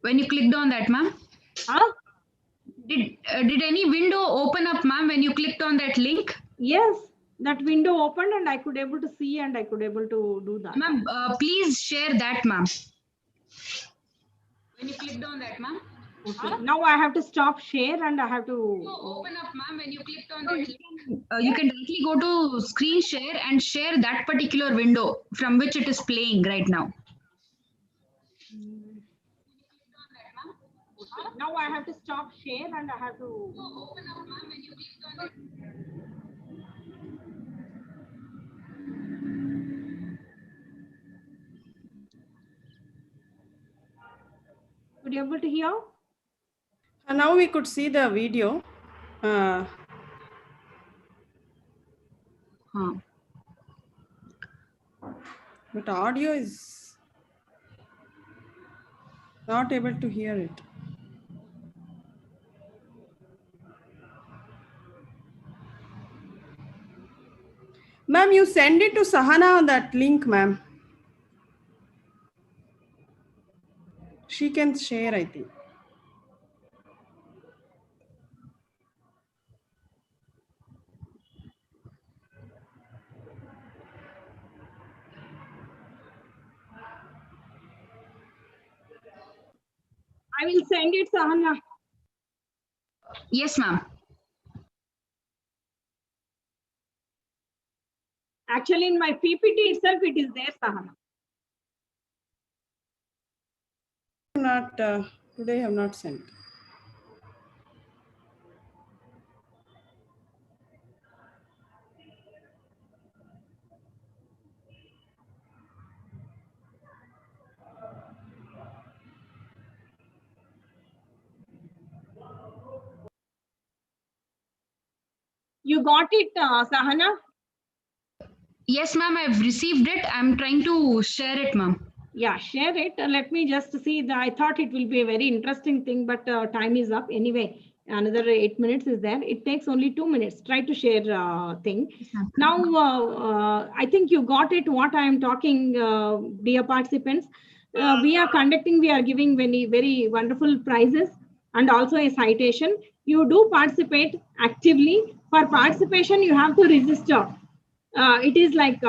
When you clicked on that, ma'am? Huh? Did any window open up, ma'am, when you clicked on that link? Yes, that window opened and I could able to see and I could able to do that. Ma'am, please share that, ma'am. When you clicked on that, ma'am? Okay. Now I have to stop share and I have to open up, ma'am. When you clicked on that link, you can directly go to screen share and share that particular window from which it is playing right now. Okay. Now I have to stop share and I have to open up, ma'am. When you clicked on that. Could you able to hear? Now we could see the video. But audio is not able to hear it. Ma'am, you send it to Sahana on that link, ma'am. She can share, I think. I will send it, Sahana. Yes, ma'am. Actually, in my PPT itself, it is there, Sahana. Not today. I have not sent. You got it, Sahana? Yes, ma'am. I've received it. I'm trying to share it, ma'am. Yeah, share it. Let me just see. I thought it will be a very interesting thing, but time is up. Anyway, another 8 minutes is there. It takes only 2 minutes. Try to share thing. Now, I think you got it, what I am talking, dear participants. We are giving very wonderful prizes and also a citation. You do participate actively. For participation, you have to register. It is like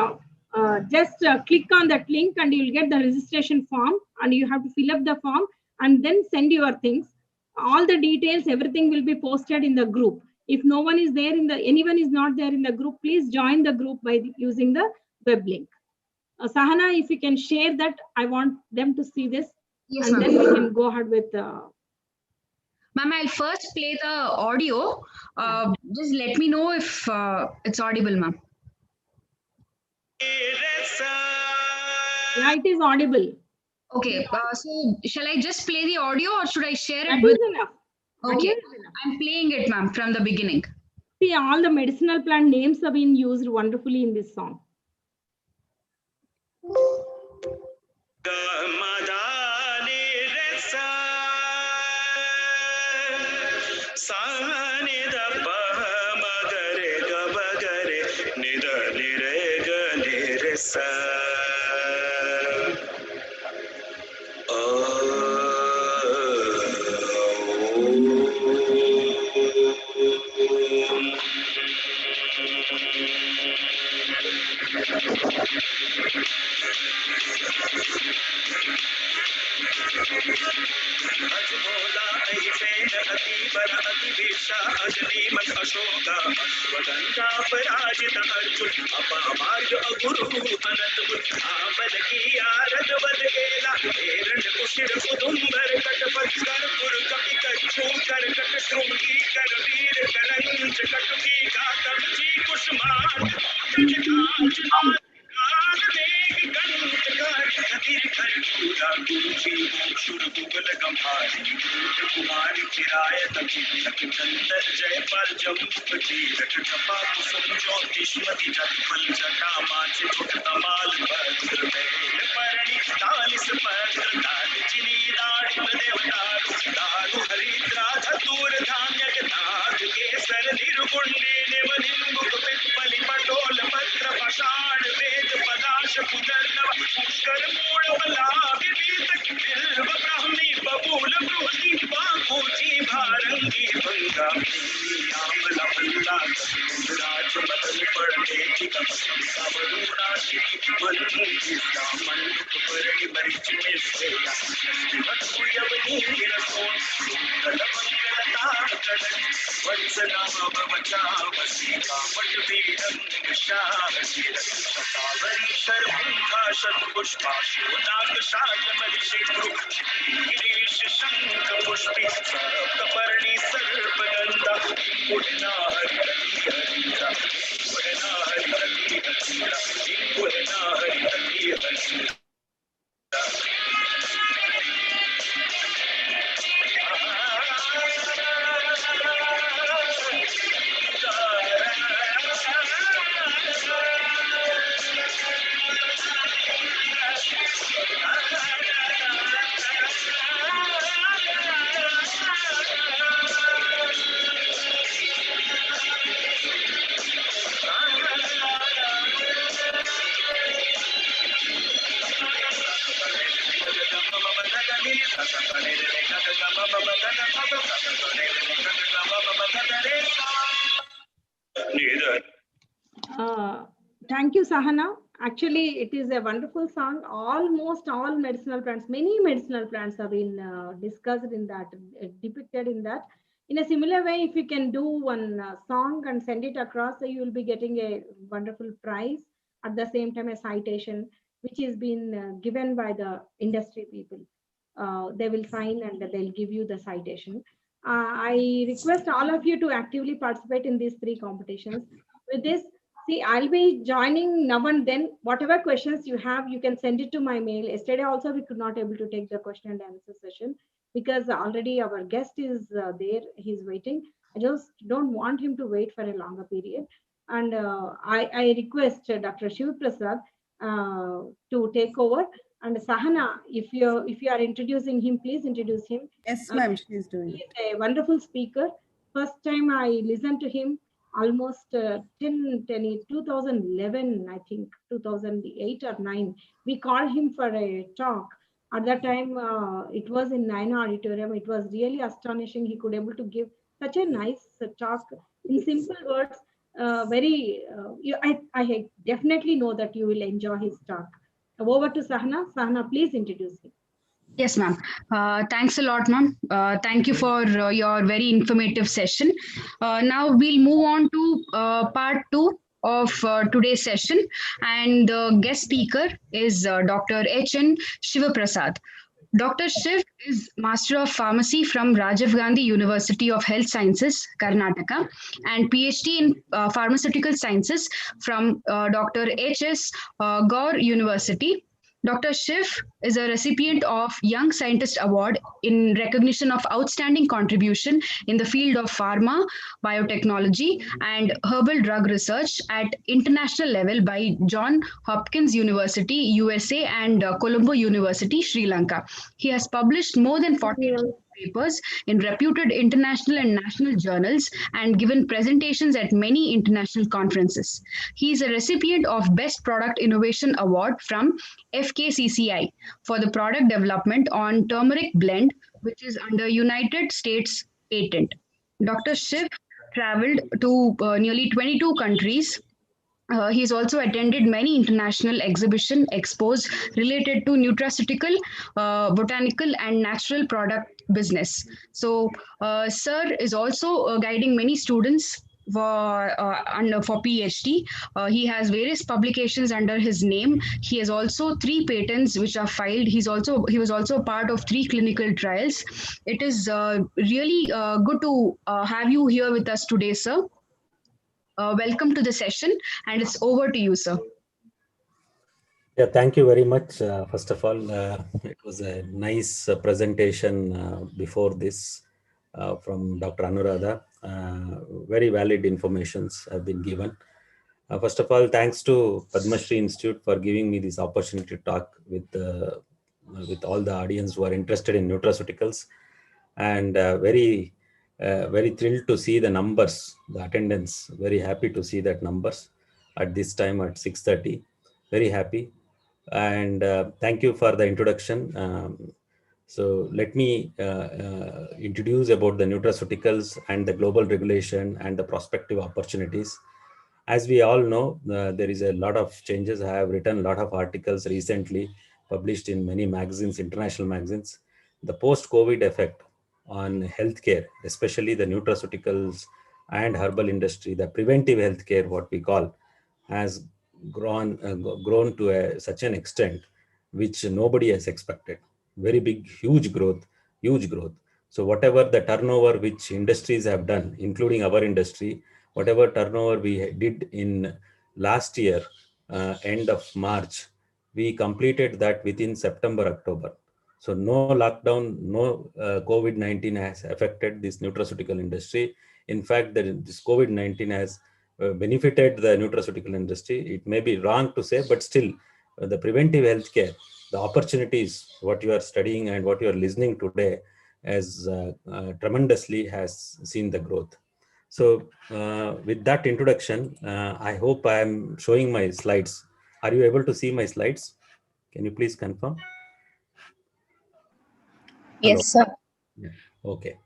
just click on that link and you will get the registration form and you have to fill up the form and then send your things. All the details, everything will be posted in the group. If no one is there anyone is not there in the group, please join the group by using the web link. Sahana, if you can share that, I want them to see this. Yes, and then we can go ahead with Ma'am, I'll first play the audio. Just let me know if it's audible, ma'am. Yeah, it is audible. Okay, so shall I just play the audio or should I share it? That is enough. Okay, I'm playing it, ma'am, from the beginning. See, all the medicinal plant names have been used wonderfully in this song. कबूल प्रोती बापूजी भारंगी बंगा आमला बंदा राज बदल पड़ने की कबरूड़ा शिकी बंदी दामन बड़ी मरीच में सेला बतुयवनी रसोन कल मंगलता कदन वत्सना बचा वसीका पट बीडम शाहशीर सतावरी शर्मुखा शतपुष्पाशोनाग शालमणिशिखु गिरीश शंख पुष्पि सप्तपर्णी सर्पगंधा पुण्या हरिहरि हरिरा पुण्या हरिहरि हरिरा पुण्या हरिहरि हरिरा Thank you, Sahana. Actually, it is a wonderful song. Almost all medicinal plants, many medicinal plants have been discussed in that, depicted in that. In a similar way, if you can do one song and send it across, you will be getting a wonderful prize. At the same time, a citation, which is been given by the industry people. They will sign and they'll give you the citation. I request all of you to actively participate in these 3 competitions. With this, see, I'll be joining now and then. Whatever questions you have, you can send it to my mail. Yesterday also, we could not able to take the question and answer session because already our guest is there. He's waiting. I just don't want him to wait for a longer period. And I request Dr. Shiv Prasad to take over. And Sahana, if you are introducing him, please introduce him. Yes, ma'am, she is doing He it. is a wonderful speaker. First time I listened to him almost 2011, I think 2008 or 9. We called him for a talk. At that time, it was in Naina Auditorium. It was really astonishing. He could able to give such a nice talk in simple words. I definitely know that you will enjoy his talk. Over to Sahana. Sahana, please introduce him. Yes, ma'am. Thanks a lot, ma'am. Thank you for your very informative session. Now we'll move on to part 2 of today's session, and the guest speaker is Dr. H.N. Shivaprasad. Dr. Shiv is Master of Pharmacy from Rajiv Gandhi University of Health Sciences, Karnataka, and PhD in Pharmaceutical Sciences from Dr. H.S. Gaur University. Dr. Shiv is a recipient of Young Scientist Award in recognition of outstanding contribution in the field of pharma, biotechnology, and herbal drug research at international level by Johns Hopkins University, USA, and Colombo University, Sri Lanka. He has published more than 40 papers in reputed international and national journals and given presentations at many international conferences. He is a recipient of Best Product Innovation Award from FKCCI for the product development on turmeric blend, which is under United States patent. Dr. Shiv traveled to nearly 22 countries. He's also attended many international exhibition expos related to nutraceutical, botanical, and natural product business. So, Sir is also guiding many students for PhD. He has various publications under his name. He has also 3 patents which are filed. He was also part of 3 clinical trials. It is really good to have you here with us today, sir. Welcome to the session, and it's over to you, sir. Yeah, thank you very much. First of all, it was a nice presentation before this from Dr. Anuradha. Very valid informations have been given. First of all, thanks to Padma Shri Institute for giving me this opportunity to talk with all the audience who are interested in nutraceuticals, and very thrilled to see the numbers, the attendance. Very happy to see that numbers at this time at 6:30. Very happy. And thank you for the introduction. So let me introduce about the nutraceuticals and the global regulation and the prospective opportunities. As we all know, there is a lot of changes. I have written a lot of articles recently published in many magazines, international magazines. The post-COVID effect on healthcare, especially the nutraceuticals and herbal industry, the preventive healthcare, what we call, has grown to such an extent which nobody has expected. Very big, huge growth, huge growth. So whatever the turnover which industries have done, including our industry, whatever turnover we did in last year, end of March, we completed that within September, October. So no lockdown, no COVID-19 has affected this nutraceutical industry. In fact, this COVID-19 has benefited the nutraceutical industry. It may be wrong to say, but still the preventive healthcare, the opportunities, what you are studying and what you are listening today, as tremendously has seen the growth. So with that introduction, I hope I am showing my slides. Are you able to see my slides? Can you please confirm? Hello. Yes, sir. Yeah. Okay.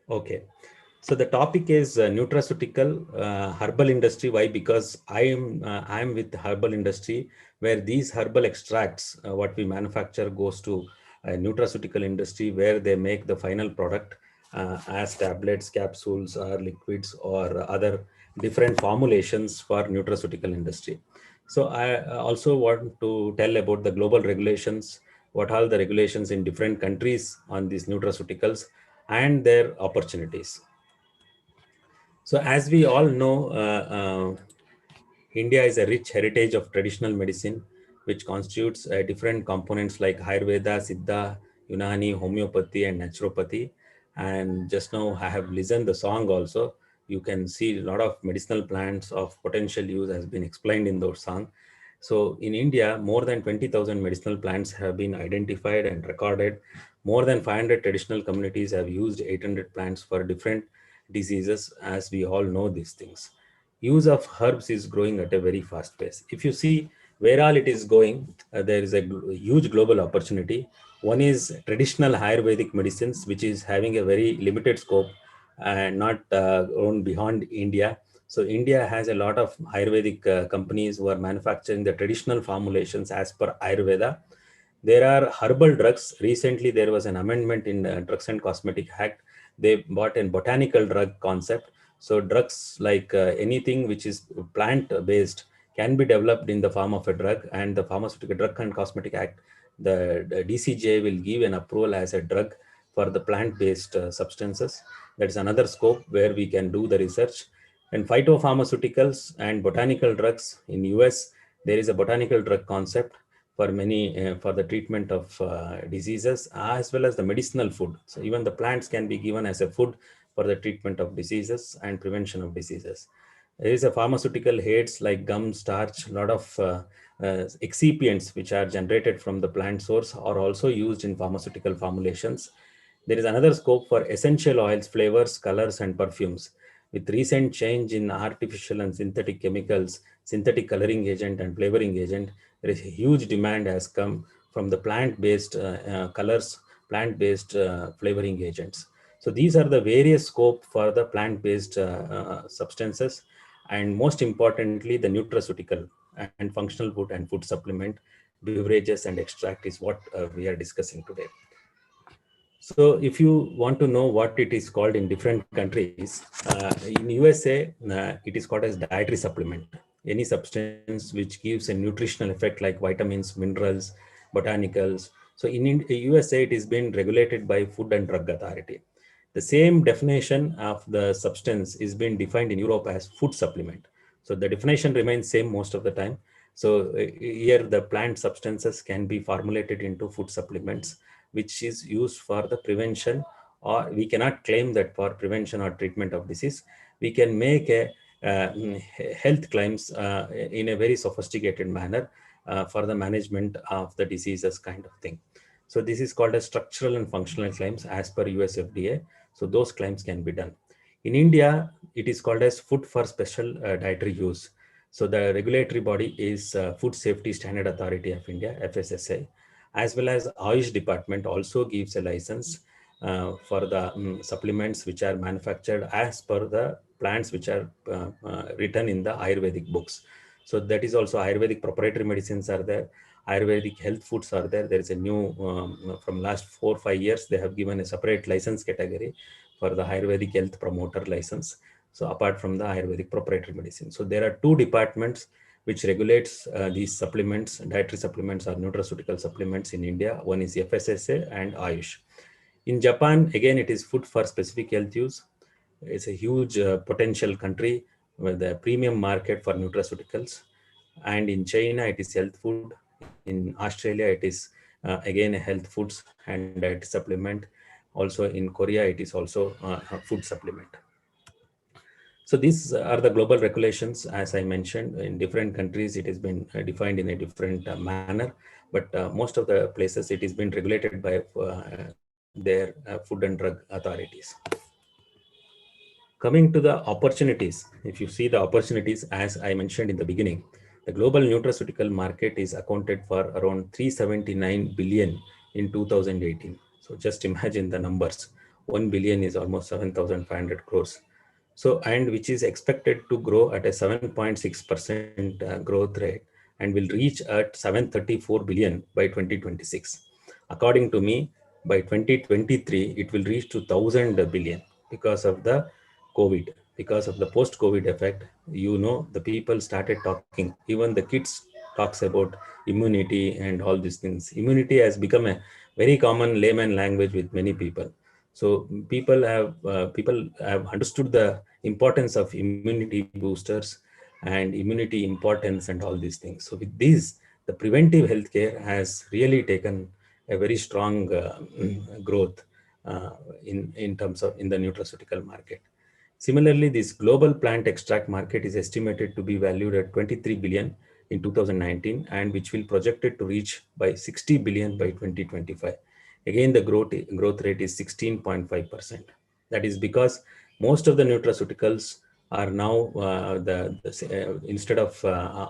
Okay. So the topic is nutraceutical herbal industry. Why? Because I am with the herbal industry, where these herbal extracts, what we manufacture, goes to a nutraceutical industry where they make the final product as tablets, capsules, or liquids, or other different formulations for nutraceutical industry. So I also want to tell about the global regulations. What are the regulations in different countries on these nutraceuticals and their opportunities? So as we all know, India is a rich heritage of traditional medicine, which constitutes different components like Ayurveda, Siddha, Unani, homeopathy, and naturopathy. And just now I have listened the song also. You can see a lot of medicinal plants of potential use has been explained in those song. So in India, more than 20,000 medicinal plants have been identified and recorded. More than 500 traditional communities have used 800 plants for different diseases, as we all know these things. Use of herbs is growing at a very fast pace. If you see where all it is going, there is a huge global opportunity. One is traditional Ayurvedic medicines, which is having a very limited scope and not grown beyond India. So India has a lot of Ayurvedic companies who are manufacturing the traditional formulations as per Ayurveda. There are herbal drugs. Recently, there was an amendment in Drugs and Cosmetic Act. They bought a botanical drug concept. So drugs like anything which is plant-based can be developed in the form of a drug, and the Pharmaceutical Drug and Cosmetic Act, the DCGI will give an approval as a drug for the plant-based substances. That is another scope where we can do the research. And phytopharmaceuticals and botanical drugs in US, there is a botanical drug concept for many for the treatment of diseases, as well as the medicinal food. So even the plants can be given as a food for the treatment of diseases and prevention of diseases. There is a pharmaceutical aids like gum, starch, a lot of excipients which are generated from the plant source are also used in pharmaceutical formulations. There is another scope for essential oils, flavors, colors, and perfumes. With recent change in artificial and synthetic chemicals, synthetic coloring agent and flavoring agent, there is a huge demand has come from the plant-based colors, plant-based flavoring agents. So these are the various scope for the plant-based substances, and most importantly, the nutraceutical and functional food and food supplement, beverages, and extract is what we are discussing today. So if you want to know what it is called in different countries, in USA, it is called as dietary supplement. Any substance which gives a nutritional effect like vitamins, minerals, botanicals. So in USA, it is being regulated by Food and Drug Authority. The same definition of the substance is being defined in Europe as food supplement. So the definition remains same most of the time. So here the plant substances can be formulated into food supplements, which is used for the prevention, or we cannot claim that for prevention or treatment of disease. We can make a health claims in a very sophisticated manner for the management of the diseases kind of thing. So this is called as structural and functional claims as per US FDA. So those claims can be done. In India, it is called as food for special dietary use. So the regulatory body is Food Safety Standard Authority of India, FSSAI, as well as Ayush Department also gives a license for the supplements which are manufactured as per the plants which are written in the Ayurvedic books. So that is also Ayurvedic proprietary medicines are there. Ayurvedic health foods are there. There is a new, from last 4 or 5 years, they have given a separate license category for the Ayurvedic health promoter license. So apart from the Ayurvedic proprietary medicine. So there are two departments which regulates these supplements, dietary supplements or nutraceutical supplements in India. One is FSSA and Ayush. In Japan, again, it is food for specific health use. It's a huge potential country with a premium market for nutraceuticals. And in China, it is health food. In Australia, it is again a health foods and diet supplement. Also in Korea, it is also a food supplement. So these are the global regulations. As I mentioned, in different countries, it has been defined in a different manner. But most of the places, it has been regulated by their food and drug authorities. Coming to the opportunities, if you see the opportunities, as I mentioned in the beginning, the global nutraceutical market is accounted for around 379 billion in 2018. So just imagine the numbers. 1 billion is almost 7,500 crores. So, and which is expected to grow at a 7.6% growth rate and will reach at 734 billion by 2026. According to me, by 2023, it will reach to 1,000 billion because of the COVID, because of the post-COVID effect. The people started talking, even the kids talks about immunity and all these things. Immunity has become a very common layman language with many people. So people have understood the importance of immunity boosters and immunity importance and all these things. So with these, the preventive healthcare has really taken a very strong growth in terms of in the nutraceutical market. Similarly, this global plant extract market is estimated to be valued at 23 billion in 2019 and which will projected to reach by 60 billion by 2025. Again, the growth rate is 16.5%. That is because most of the nutraceuticals are now instead of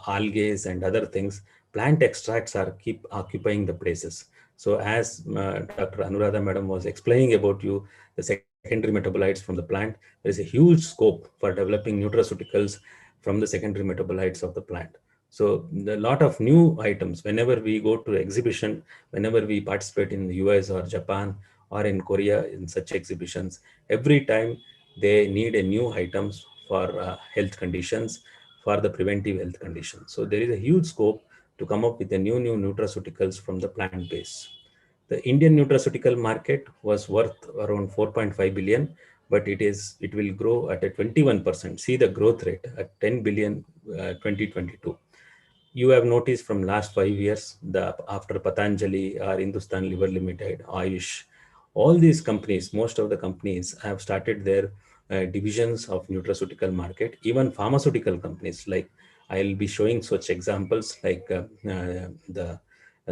algae and other things, plant extracts are keep occupying the places. So as Dr. Anuradha Madam was explaining about the secondary metabolites from the plant, there is a huge scope for developing nutraceuticals from the secondary metabolites of the plant. So a lot of new items, whenever we go to exhibition, whenever we participate in the US or Japan or in Korea in such exhibitions, every time they need a new items for health conditions, for the preventive health conditions. So there is a huge scope to come up with the new nutraceuticals from the plant base. The Indian nutraceutical market was worth around 4.5 billion, but it will grow at a 21%. See the growth rate at 10 billion 2022. You have noticed from last 5 years, after Patanjali or Hindustan Liver Limited, Ayush, all these companies, most of the companies have started their divisions of nutraceutical market. Even pharmaceutical companies, like I'll be showing such examples like the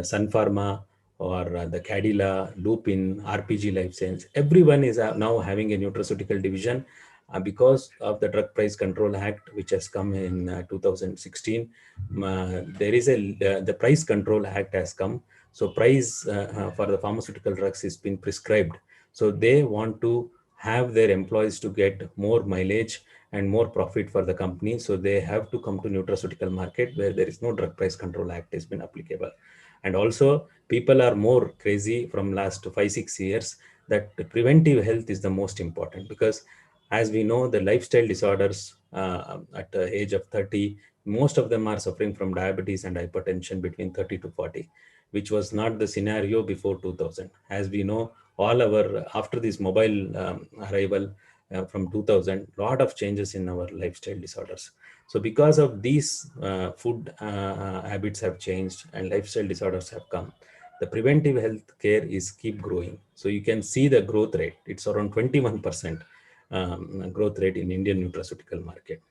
Sun Pharma or the Cadila, Lupin, RPG Life Science. Everyone is now having a nutraceutical division because of the Drug Price Control Act, which has come in 2016. There is the Price Control Act has come. So price for the pharmaceutical drugs has been prescribed. So they want to have their employees to get more mileage and more profit for the company. So they have to come to nutraceutical market where there is no Drug Price Control Act has been applicable. And also people are more crazy from last 5-6 years that preventive health is the most important, because as we know, the lifestyle disorders at the age of 30, most of them are suffering from diabetes and hypertension between 30 to 40, which was not the scenario before 2000. As we know, after this mobile arrival from 2000, lot of changes in our lifestyle disorders. So because of these food habits have changed and lifestyle disorders have come, the preventive health care is keep growing. So you can see the growth rate. It's around 21% growth rate in Indian nutraceutical market.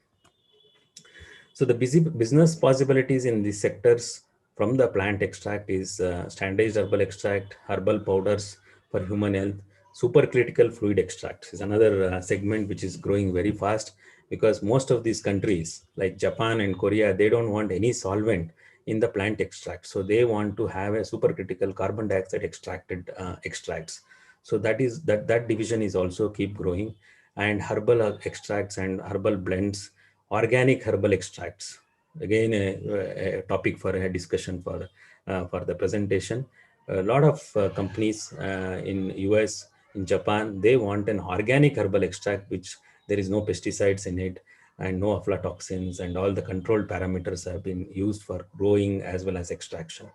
So the business possibilities in these sectors from the plant extract is standardized herbal extract, herbal powders for human health, supercritical fluid extract is another segment which is growing very fast, because most of these countries like Japan and Korea, they don't want any solvent in the plant extract. So they want to have a supercritical carbon dioxide extracted extracts. So that division is also keep growing, and herbal extracts and herbal blends, organic herbal extracts. Again, a topic for a discussion for the presentation. A lot of companies in US, in Japan, they want an organic herbal extract which there is no pesticides in it and no aflatoxins, and all the controlled parameters have been used for growing as well as extraction.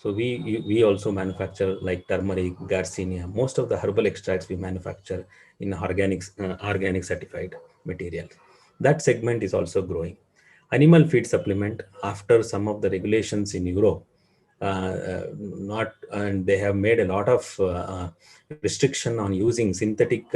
So we also manufacture like turmeric, garcinia. Most of the herbal extracts we manufacture in organic certified materials. That segment is also growing. Animal feed supplement, after some of the regulations in Europe, not and they have made a lot of restriction on using synthetic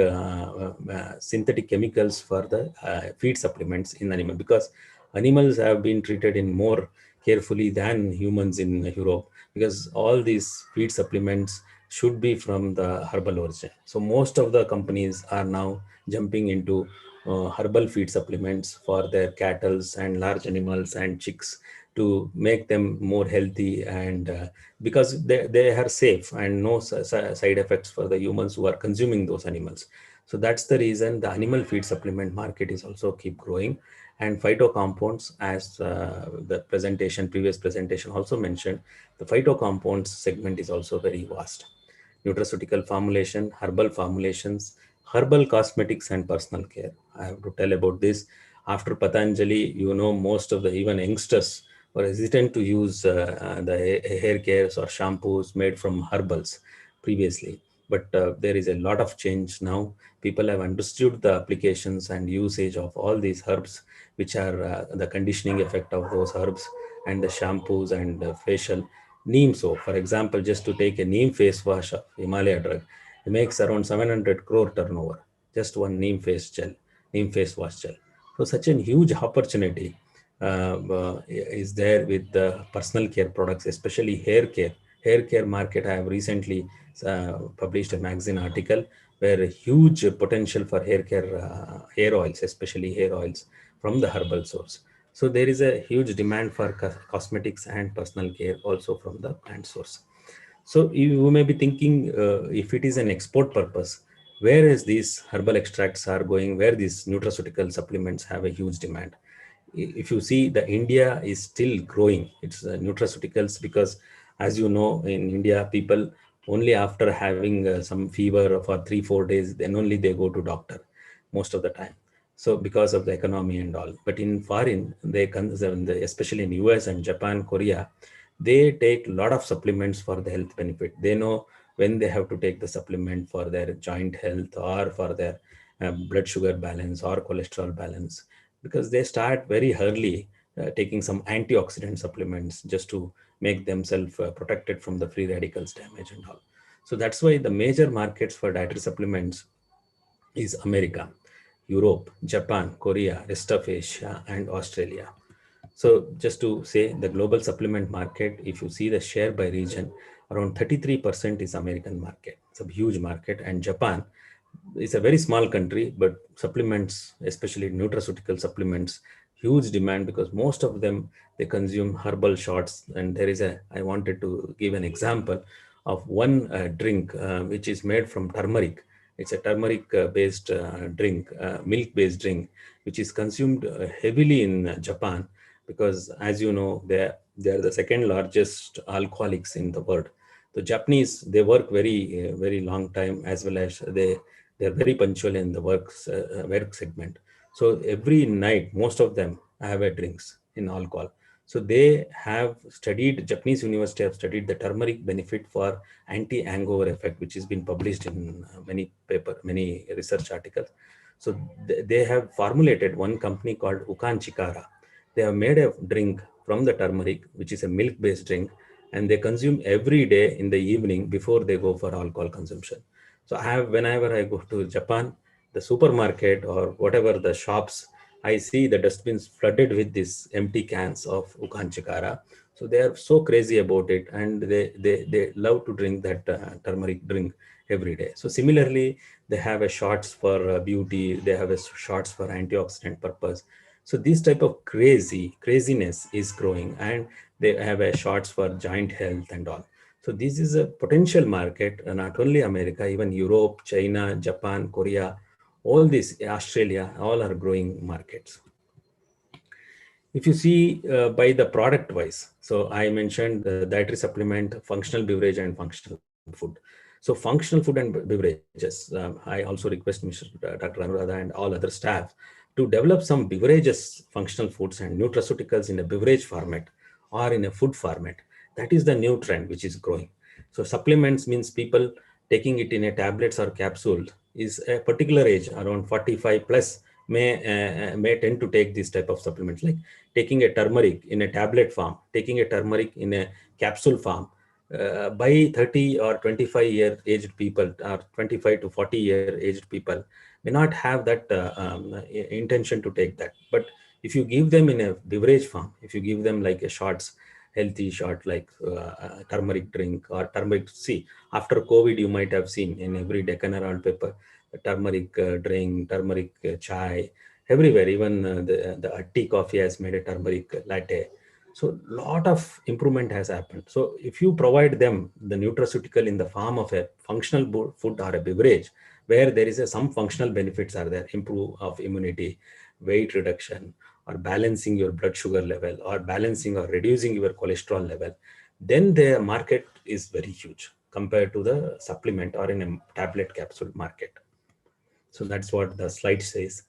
chemicals for the feed supplements in animal, because animals have been treated in more carefully than humans in Europe, because all these feed supplements should be from the herbal origin. So most of the companies are now jumping into herbal feed supplements for their cattle and large animals and chicks, to make them more healthy, and because they are safe and no side effects for the humans who are consuming those animals. So that's the reason the animal feed supplement market is also keep growing. And phytocompounds, as the previous presentation also mentioned, the phytocompounds segment is also very vast. Nutraceutical formulation, herbal formulations, herbal cosmetics, and personal care. I have to tell about this. After Patanjali, most of the even youngsters were hesitant to use the hair cares or shampoos made from herbals previously. But there is a lot of change now. People have understood the applications and usage of all these herbs, which are the conditioning effect of those herbs, and the shampoos and facial. Neem soap, for example, just to take a neem face wash of Himalaya drug, it makes around 700 crore turnover. Just one neem face wash gel. So such a huge opportunity is there with the personal care products, especially hair care. Hair care market, I have recently published a magazine article where a huge potential for hair care, hair oils, especially hair oils from the herbal source. So there is a huge demand for cosmetics and personal care also from the plant source. So you may be thinking, if it is an export purpose, where is these herbal extracts are going, where these nutraceutical supplements have a huge demand. If you see, the India is still growing its nutraceuticals, because as you know, in India, people only after having some fever for 3-4 days, then only they go to doctor most of the time. So because of the economy and all. But in foreign, especially in US and Japan, Korea, they take a lot of supplements for the health benefit. They know when they have to take the supplement for their joint health, or for their blood sugar balance or cholesterol balance, because they start very early taking some antioxidant supplements just to make themselves protected from the free radicals damage and all. So that's why the major markets for dietary supplements is America, Europe, Japan, Korea, rest of Asia, and Australia. So just to say, the global supplement market, if you see the share by region, around 33% is American market. It's a huge market. And Japan is a very small country, but supplements, especially nutraceutical supplements, huge demand, because most of them, they consume herbal shots. And I wanted to give an example of one drink which is made from turmeric. It's a turmeric based drink, milk based drink, which is consumed heavily in Japan, because as you know, they are the second largest alcoholics in the world. The Japanese, they work very long time, as well as they're very punctual in the work segment. So every night, most of them have a drinks in alcohol. So they have studied, Japanese university have studied the turmeric benefit for anti-hangover effect, which has been published in many research articles. So they have formulated one company called Ukan Chikara. They have made a drink from the turmeric, which is a milk-based drink, and they consume every day in the evening before they go for alcohol consumption. So whenever I go to Japan, the supermarket or whatever the shops, I see the dustbins flooded with these empty cans of Ukan Chikara. So they are so crazy about it, and they love to drink that turmeric drink every day. So similarly, they have a shots for beauty, they have a shots for antioxidant purpose. So this type of craziness is growing, and they have a shots for joint health and all. So this is a potential market, not only America, even Europe, China, Japan, Korea, all this, Australia, all are growing markets. If you see by the product wise, so I mentioned the dietary supplement, functional beverage, and functional food. So functional food and beverages, I also request Mr. Dr. Anuradha and all other staff to develop some beverages, functional foods and nutraceuticals in a beverage format or in a food format. That is the new trend which is growing. So supplements means people taking it in a tablets or capsule is a particular age around 45 plus may tend to take this type of supplements, like taking a turmeric in a tablet form, taking a turmeric in a capsule form. By 30 or 25-year aged people, or 25 to 40-year aged people may not have that intention to take that. But if you give them in a beverage form, if you give them like a shots, healthy shot like turmeric drink or turmeric, see, after COVID you might have seen in every Deccan Herald paper, turmeric drink, turmeric chai, everywhere. Even the tea coffee has made a turmeric latte. So lot of improvement has happened. So if you provide them the nutraceutical in the form of a functional food or a beverage, where there is some functional benefits are there, improve of immunity, weight reduction, or balancing your blood sugar level, or balancing or reducing your cholesterol level, then the market is very huge compared to the supplement or in a tablet capsule market. So that's what the slide says.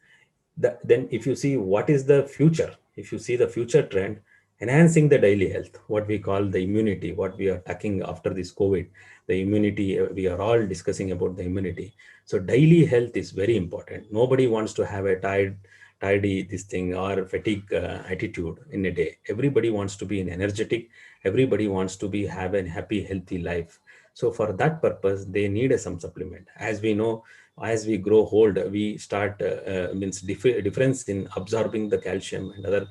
Then if you see what is the future, if you see the future trend, enhancing the daily health, what we call the immunity, what we are talking after this COVID, the immunity, we are all discussing about the immunity. So daily health is very important. Nobody wants to have a tidy this thing or fatigue attitude in a day. Everybody wants to be an energetic, everybody wants to be have a happy, healthy life. So for that purpose, they need some supplement. As we know, as we grow old, we start means difference in absorbing the calcium and other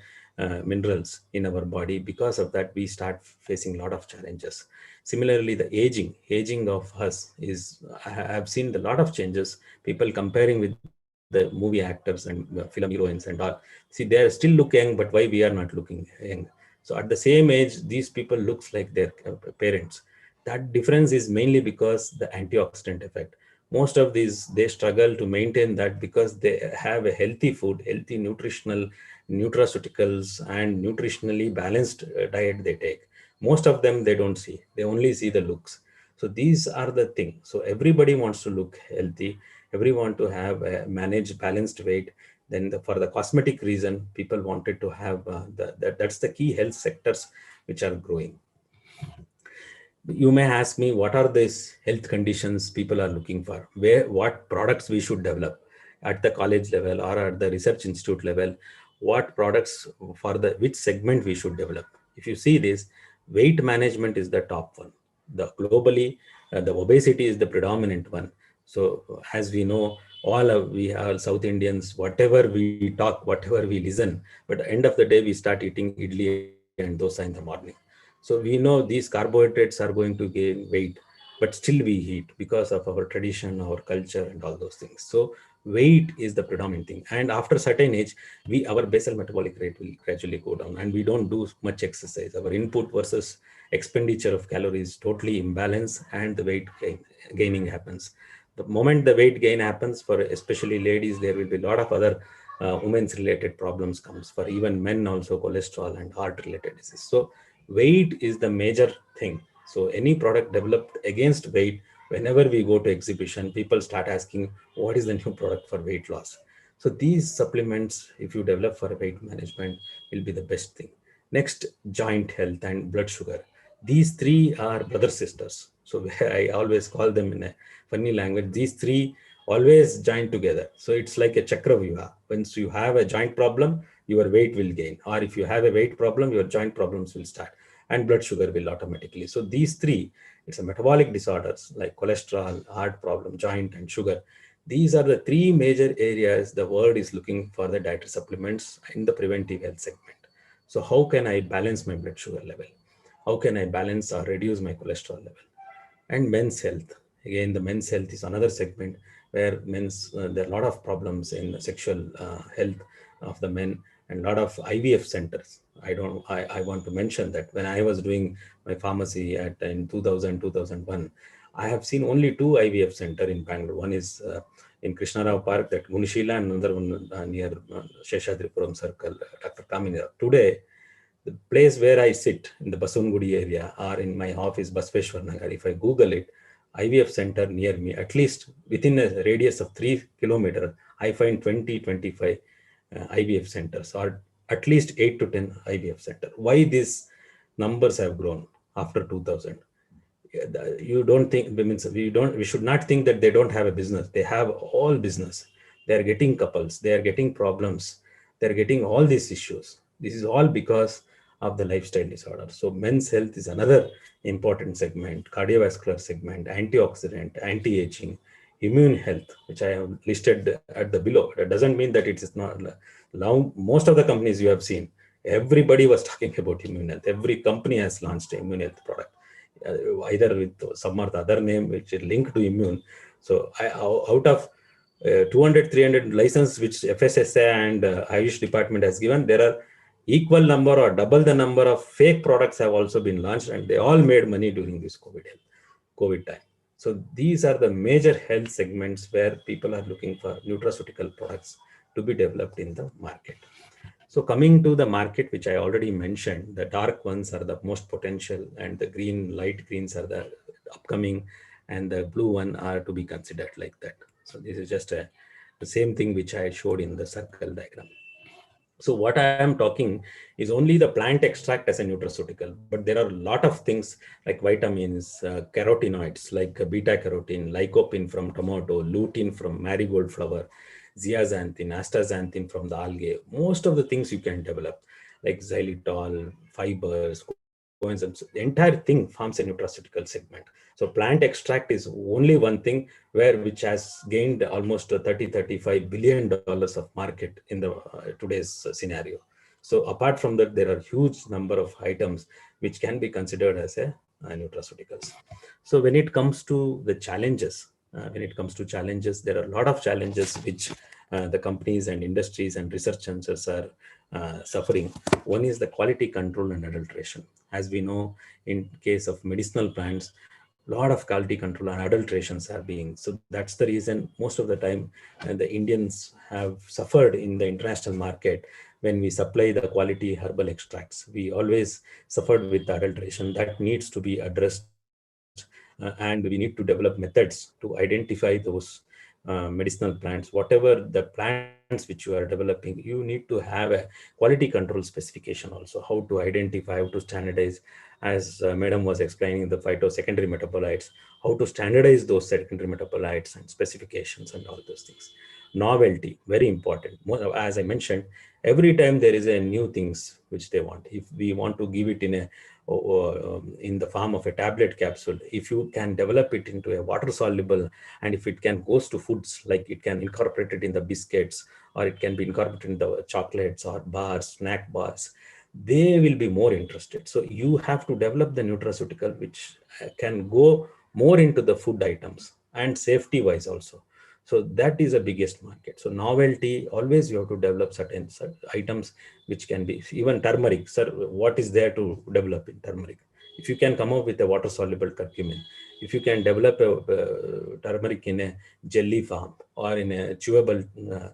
minerals in our body. Because of that, we start facing a lot of challenges. Similarly, the aging of us is, I have seen a lot of changes. People comparing with the movie actors and film heroines and all. See, they are still look young, but why we are not looking young? So at the same age, these people looks like their parents. That difference is mainly because the antioxidant effect. Most of these, they struggle to maintain that because they have a healthy food, healthy nutritional nutraceuticals and nutritionally balanced diet they take. Most of them they don't see, they only see the looks. So these are the things. So everybody wants to look healthy, everyone to have a managed balanced weight. Then for the cosmetic reason, people wanted to have that's the key health sectors which are growing. You may ask me, what are these health conditions people are looking for, where what products we should develop at the college level or at the research institute level, what products for the which segment we should develop. If you see this, weight management is the top one. The globally, the obesity is the predominant one. So as we know, we are South Indians, whatever we talk, whatever we listen, but at the end of the day we start eating idli and dosa in the morning. So we know these carbohydrates are going to gain weight, but still we eat because of our tradition, our culture, and all those things. So weight is the predominant thing. And after certain age, our basal metabolic rate will gradually go down, and we don't do much exercise. Our input versus expenditure of calories totally imbalance, and the gaining happens. The moment the weight gain happens, for especially ladies, there will be a lot of other women's related problems comes. For even men also, cholesterol and heart related disease. So weight is the major thing. So any product developed against weight, whenever we go to exhibition, people start asking, what is the new product for weight loss? So these supplements, if you develop for weight management, will be the best thing. Next, joint health and blood sugar. These three are brother sisters. So I always call them in a funny language. These three always join together. So it's like a chakra vyuha. Once you have a joint problem, your weight will gain. Or if you have a weight problem, your joint problems will start. And blood sugar will automatically. So these three, it's a metabolic disorders like cholesterol, heart problem, joint, and sugar. These are the three major areas the world is looking for the dietary supplements in the preventive health segment. So how can I balance my blood sugar level? how can I balance or reduce my cholesterol level? And men's health. Again, the men's health is another segment where there are a lot of problems in the sexual health of the men, and a lot of IVF centers. I want to mention that when I was doing my pharmacy in 2000, 2001, I have seen only two IVF center in Bangalore. One is in Krishnarao Park, that Munishila, and another one near Sheshadripuram Circle, Dr. Kamini. Today, the place where I sit in the Basungudi area or in my office, Basveshwar Nagar, if I Google it, IVF center near me, at least within a radius of 3 kilometers, I find 20, 25 IVF centers, or at least 8 to 10 IVF center. Why these numbers have grown after 2000? You don't think, means we should not think that they don't have a business. They have all business. They are getting couples, they are getting problems, they are getting all these issues. This is all because of the lifestyle disorder. So men's health is another important segment, cardiovascular segment, antioxidant, anti-aging, immune health, which I have listed at the below. That doesn't mean that it is not. Now most of the companies you have seen, everybody was talking about immune health. Every company has launched an immune health product, either with some or the other name which is linked to immune. So out of 200, 300 license which FSSA and Ayush department has given, there are equal number or double the number of fake products have also been launched, and they all made money during this COVID time. So these are the major health segments where people are looking for nutraceutical products to be developed in the market. So coming to the market, which I already mentioned, the dark ones are the most potential, and the light greens are the upcoming, and the blue one are to be considered like that. So this is just the same thing which I showed in the circle diagram. So what I am talking is only the plant extract as a nutraceutical, but there are a lot of things like vitamins, carotenoids like beta carotene, lycopene from tomato, lutein from marigold flower, zeaxanthin, astaxanthin from the algae. Most of the things you can develop, like xylitol, fibers, coenzymes. The entire thing forms a nutraceutical segment. So plant extract is only one thing which has gained almost 30, $35 billion of market in the today's scenario. So apart from that, there are huge number of items which can be considered as a nutraceuticals. So when it comes to the challenges, there are a lot of challenges which the companies and industries and research centers are suffering. One is the quality control and adulteration. As we know, in case of medicinal plants, a lot of quality control and adulterations are being. So that's the reason most of the time the Indians have suffered in the international market. When we supply the quality herbal extracts, we always suffered with the adulteration. That needs to be addressed, and we need to develop methods to identify those medicinal plants. Whatever the plants which you are developing, you need to have a quality control specification also, how to identify, how to standardize, as madam was explaining the phytosecondary metabolites, how to standardize those secondary metabolites and specifications and all those things. Novelty, very important. As I mentioned, every time there is a new things which they want. If we want to give it in the form of a tablet capsule, if you can develop it into a water soluble, and if it can goes to foods, like it can incorporate it in the biscuits, or it can be incorporated in the chocolates or bars, snack bars, they will be more interested. So you have to develop the nutraceutical which can go more into the food items, and safety wise also. So that is the biggest market. So novelty, always you have to develop certain items which can be, even turmeric. Sir, what is there to develop in turmeric? If you can come up with a water soluble curcumin, if you can develop a turmeric in a jelly form, or in a chewable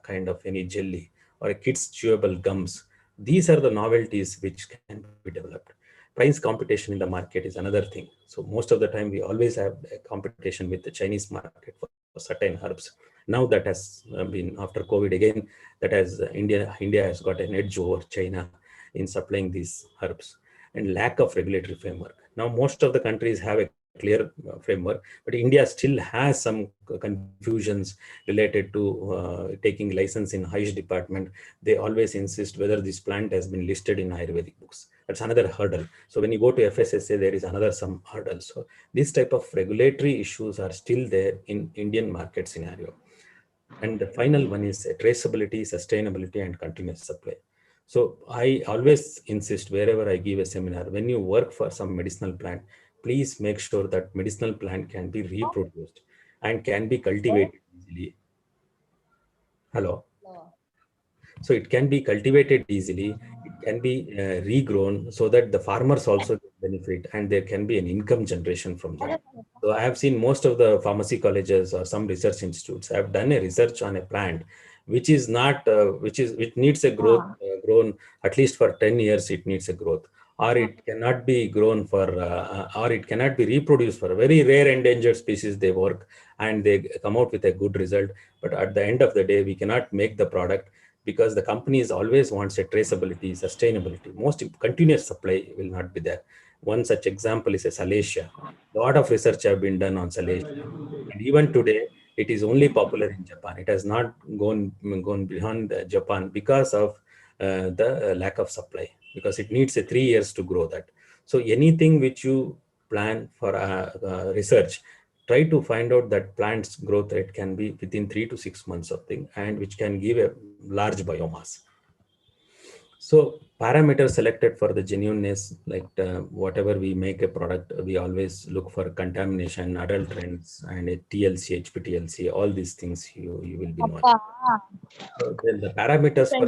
kind of any jelly, or a kids chewable gums, these are the novelties which can be developed. Price competition in the market is another thing. So most of the time we always have a competition with the Chinese market for certain herbs. Now that has been, after COVID again, that has India has got an edge over China in supplying these herbs. And lack of regulatory framework. Now most of the countries have a clear framework, but India still has some confusions related to taking license in Ayush department. They always insist whether this plant has been listed in Ayurvedic books. That's another hurdle. So when you go to FSSA, there is another some hurdle. So this type of regulatory issues are still there in Indian market scenario. And the final one is traceability, sustainability, and continuous supply. So I always insist wherever I give a seminar, when you work for some medicinal plant, please make sure that medicinal plant can be reproduced and can be cultivated easily. Hello. So it can be cultivated easily. It can be regrown so that the farmers also get benefit and there can be an income generation from that. So I have seen most of the pharmacy colleges or some research institutes have done a research on a plant which is not which needs a growth grown at least for 10 years. It needs a growth, or it cannot be grown for or it cannot be reproduced for a very rare endangered species. They work and they come out with a good result, but at the end of the day we cannot make the product because the companies always wants a traceability, sustainability. Continuous supply will not be there. One such example is a Salacia. A lot of research have been done on Salacia, and even today it is only popular in Japan. It has not gone beyond Japan because of the lack of supply. Because it needs a 3 years to grow that. So anything which you plan for research, try to find out that plant's growth rate can be within 3 to 6 months of thing, and which can give a large biomass. So parameters selected for the genuineness, like whatever we make a product, we always look for contamination, adulterants, and a TLC, HPTLC, all these things you will be knowing. So then the parameters for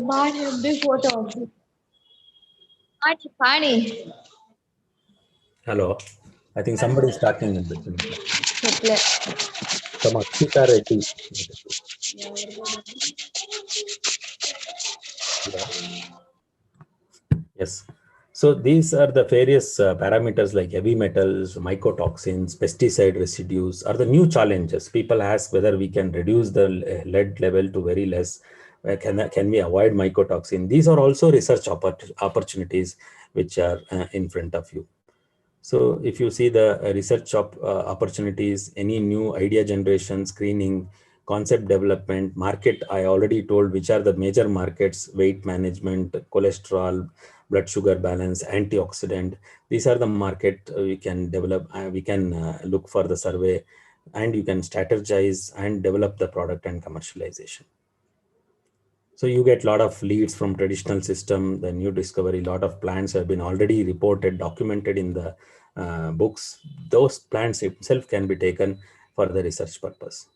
hello, I think somebody is talking in between. Some Akshita Reddy. Yes. So these are the various parameters like heavy metals, mycotoxins, pesticide residues are the new challenges. People ask whether we can reduce the lead level to very less. Can we avoid mycotoxin? These are also research opportunities which are in front of you. So if you see the research opportunities, any new idea generation, screening, concept development, market, I already told which are the major markets: weight management, cholesterol, blood sugar balance, antioxidant. These are the market we can develop. We can look for the survey, and you can strategize and develop the product and commercialization. So you get a lot of leads from traditional system, the new discovery. A lot of plants have been already reported, documented in the books. Those plants itself can be taken for the research purpose.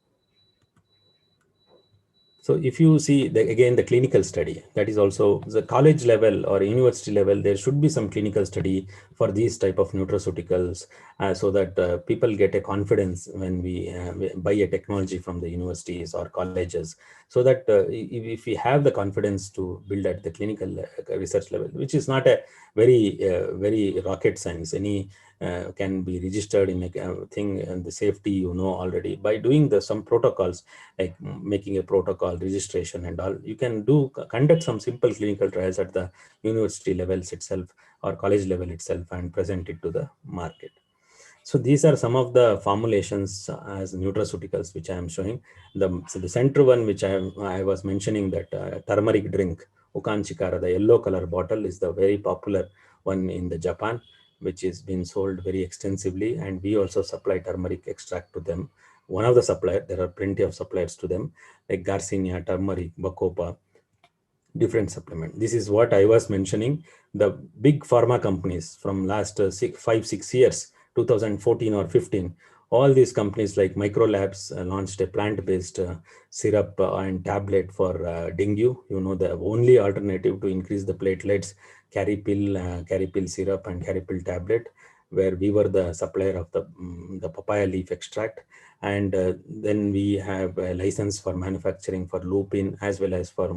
So if you see again the clinical study, that is also the college level or university level, there should be some clinical study for these type of nutraceuticals, so that people get a confidence when we buy a technology from the universities or colleges, so that if we have the confidence to build at the clinical research level, which is not a very rocket science. Any can be registered in a thing, and the safety already by doing some protocols, like making a protocol registration and all. You can conduct some simple clinical trials at the university levels itself or college level itself and present it to the market. So these are some of the formulations as nutraceuticals which I am showing. So the center one which I was mentioning, that turmeric drink, Ukan Chikara, the yellow color bottle, is the very popular one in the Japan, which is being sold very extensively, and we also supply turmeric extract to them. One of the suppliers, there are plenty of suppliers to them, like Garcinia, turmeric, Bacopa, different supplement. This is what I was mentioning. The big pharma companies from last 5-6 years, 2014 or 15, all these companies like Microlabs launched a plant-based syrup and tablet for dengue. The only alternative to increase the platelets, carry pill syrup and carry pill tablet, where we were the supplier of the papaya leaf extract. And then we have a license for manufacturing for lupin, as well as for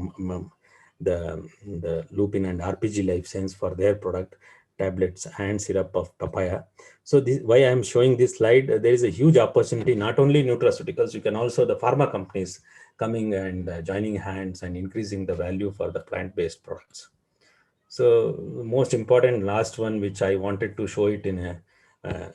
the lupin and RPG Life Science for their product tablets and syrup of papaya. So why I am showing this slide, there is a huge opportunity, not only nutraceuticals, you can also the pharma companies coming and joining hands and increasing the value for the plant-based products. So most important last one, which I wanted to show it in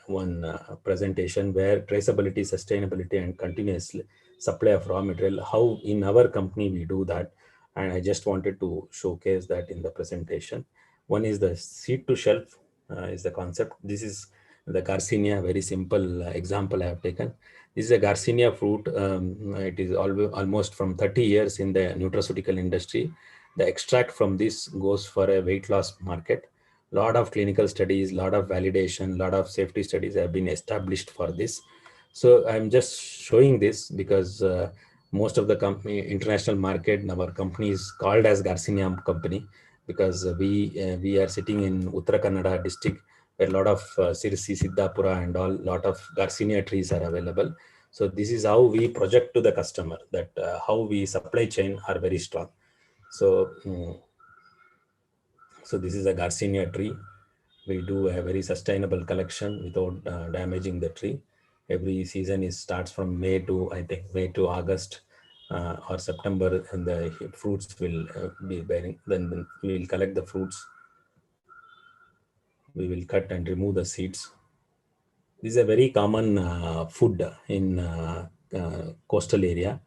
one presentation, where traceability, sustainability, and continuous supply of raw material, how in our company we do that. And I just wanted to showcase that in the presentation. One is the seed to shelf is the concept. This is the Garcinia, very simple example I have taken. This is a Garcinia fruit. It is almost from 30 years in the nutraceutical industry. The extract from this goes for a weight loss market. Lot of clinical studies, lot of validation, lot of safety studies have been established for this. So I'm just showing this because most of the company, international market, our company is called as Garcinia company because we are sitting in Uttara Kannada district where a lot of Sirsi, Siddhapura and all lot of Garcinia trees are available. So this is how we project to the customer that how we supply chain are very strong. So, so this is a Garcinia tree. We do a very sustainable collection without damaging the tree. Every season is starts from May to, I think, May to August or September, and the fruits will be bearing. Then we will collect the fruits. We will cut and remove the seeds. This is a very common food in coastal area.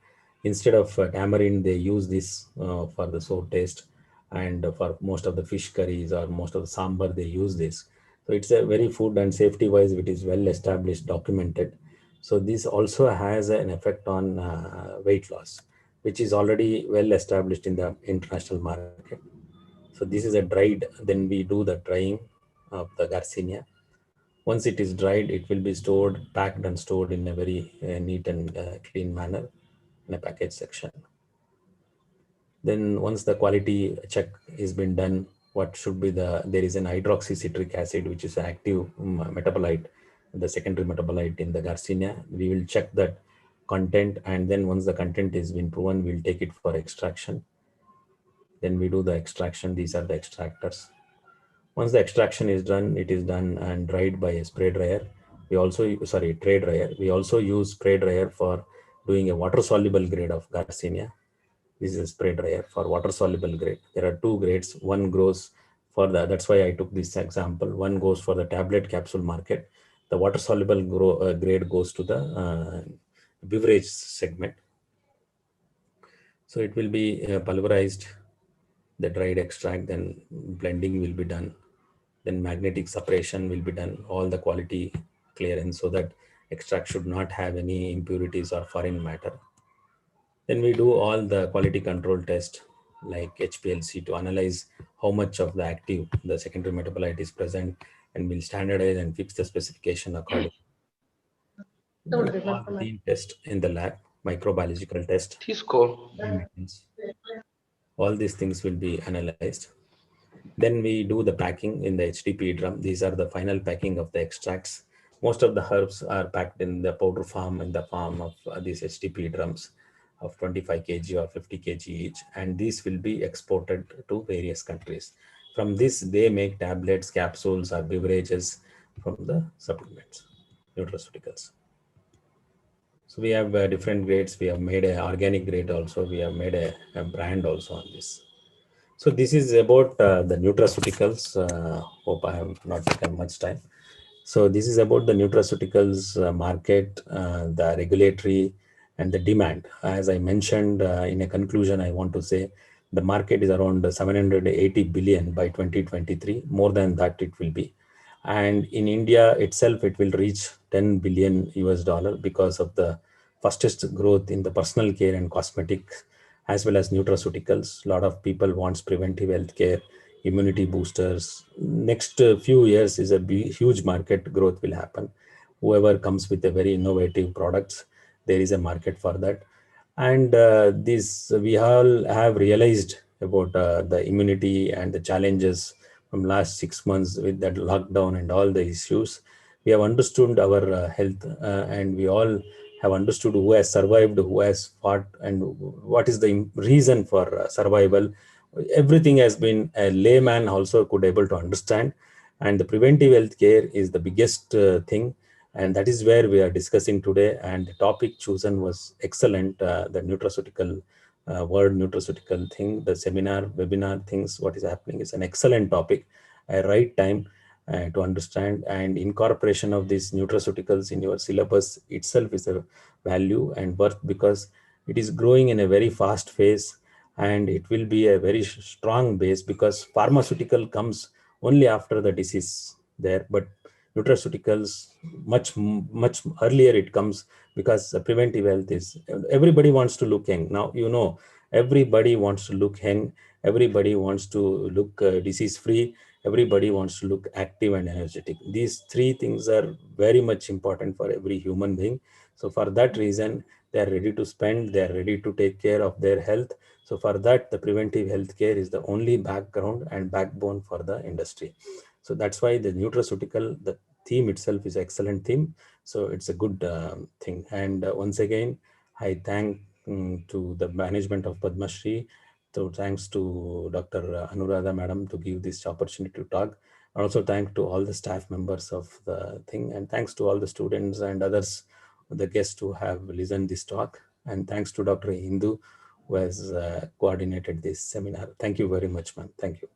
Instead of tamarind, they use this for the sour taste, and for most of the fish curries or most of the sambar, they use this. So it's a very food and safety wise, it is well established, documented. So this also has an effect on weight loss, which is already well established in the international market. So this is a dried, then we do the drying of the Garcinia. Once it is dried, it will be stored, packed and stored in a very neat and clean manner in a package section. Then once the quality check is been done, what should be there is an hydroxycitric acid, which is an active metabolite, the secondary metabolite in the Garcinia. We will check that content, and then once the content is been proven, we'll take it for extraction. Then we do the extraction. These are the extractors. Once the extraction is done, it is done and dried by a spray dryer. We also, sorry, tray dryer. We also use spray dryer for doing a water soluble grade of Garcinia. This is a spray dryer for water soluble grade. There are two grades. One grows for the, that's why I took this example. One goes for the tablet capsule market. The water soluble grade goes to the beverage segment. So it will be pulverized, the dried extract, then blending will be done. Then magnetic separation will be done, all the quality clearance, so that extract should not have any impurities or foreign matter. Then we do all the quality control test like HPLC to analyze how much of the active, the secondary metabolite is present, and we'll standardize and fix the specification accordingly. All the test in the lab, microbiological test, all these things will be analyzed. Then we do the packing in the HTP drum. These are the final packing of the extracts. Most of the herbs are packed in the powder form, in the form of these HTP drums of 25 kg or 50 kg each. And these will be exported to various countries. From this, they make tablets, capsules, or beverages from the supplements, nutraceuticals. So we have different grades. We have made an organic grade also. We have made a brand also on this. So this is about the nutraceuticals. Hope I have not taken much time. So this is about the nutraceuticals market, the regulatory and the demand. As I mentioned in a conclusion, I want to say the market is around 780 billion by 2023. More than that it will be. And in India itself, it will reach 10 billion US dollar because of the fastest growth in the personal care and cosmetics, as well as nutraceuticals. A lot of people wants preventive health care, immunity boosters. Next few years is a huge market growth will happen. Whoever comes with a very innovative products, there is a market for that. And this, we all have realized about the immunity and the challenges from last 6 months with that lockdown and all the issues. We have understood our health and we all have understood who has survived, who has fought, and what is the reason for survival. Everything has been, a layman also could able to understand. And the preventive health care is the biggest thing. And that is where we are discussing today. And the topic chosen was excellent. The nutraceutical word nutraceutical thing, the seminar, webinar things, what is happening is an excellent topic, a right time to understand, and incorporation of these nutraceuticals in your syllabus itself is a value and worth, because it is growing in a very fast phase, and it will be a very strong base, because pharmaceutical comes only after the disease there, but nutraceuticals much earlier it comes, because the preventive health is, everybody wants to look young now, everybody wants to look young, Everybody wants to look disease free. Everybody wants to look active and energetic. These three things are very much important for every human being. So for that reason, they are ready to spend, they are ready to take care of their health. So for that, the preventive health care is the only background and backbone for the industry. So that's why the nutraceutical, the theme itself is excellent theme. So it's a good thing. And once again, I thank to the management of Padma Shri. So thanks to Dr. Anuradha Madam to give this opportunity to talk. Also thank to all the staff members of the thing, and thanks to all the students and others, the guests who have listened this talk. And thanks to Dr. Hindu who has coordinated this seminar. Thank you very much, ma'am. Thank you.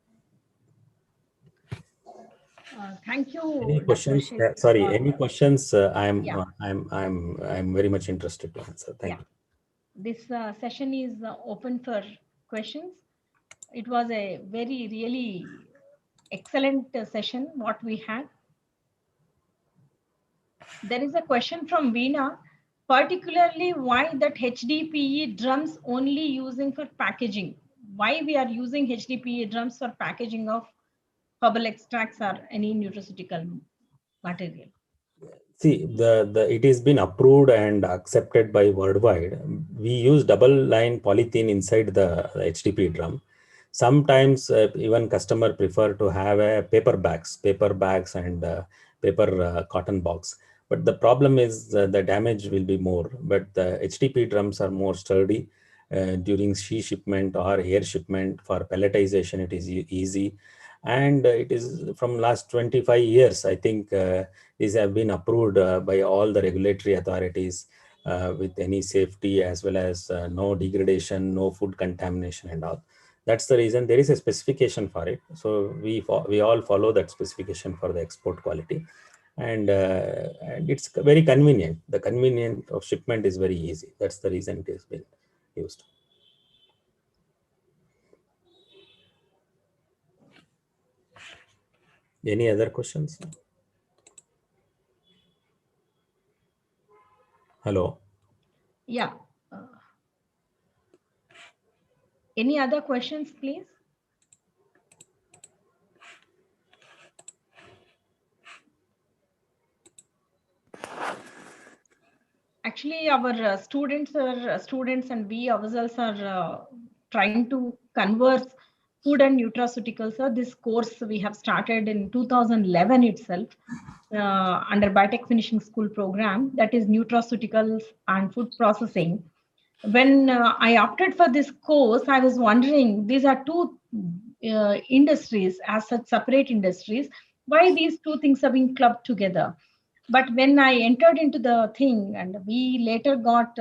Thank you, Any Dr. questions? Sheikh. Sorry, any questions? Yeah. I'm very much interested to answer. Thank you. This session is open for questions. It was a very, really excellent session what we had. There is a question from Veena, particularly why that HDPE drums only using for packaging? Why we are using HDPE drums for packaging of herbal extracts or any nutraceutical material? See, it has been approved and accepted by worldwide. We use double line polythene inside the HDP drum. Sometimes even customer prefer to have a paper bags and paper cotton box. But the problem is the damage will be more. But the HDP drums are more sturdy during sea shipment or air shipment. For pelletization, it is easy. And it is from last 25 years, I think these have been approved by all the regulatory authorities with any safety as well as no degradation, no food contamination and all. That's the reason there is a specification for it. So we all follow that specification for the export quality. And it's very convenient. The convenience of shipment is very easy. That's the reason it has been used. Any other questions? Hello. Yeah. Any other questions, please? Actually, our students and we ourselves are trying to converse food and nutraceuticals. So this course we have started in 2011 itself under Biotech Finishing School program, that is nutraceuticals and food processing. When I opted for this course, I was wondering, these are two industries as such, separate industries. Why these two things are being clubbed together? But when I entered into the thing, and we later got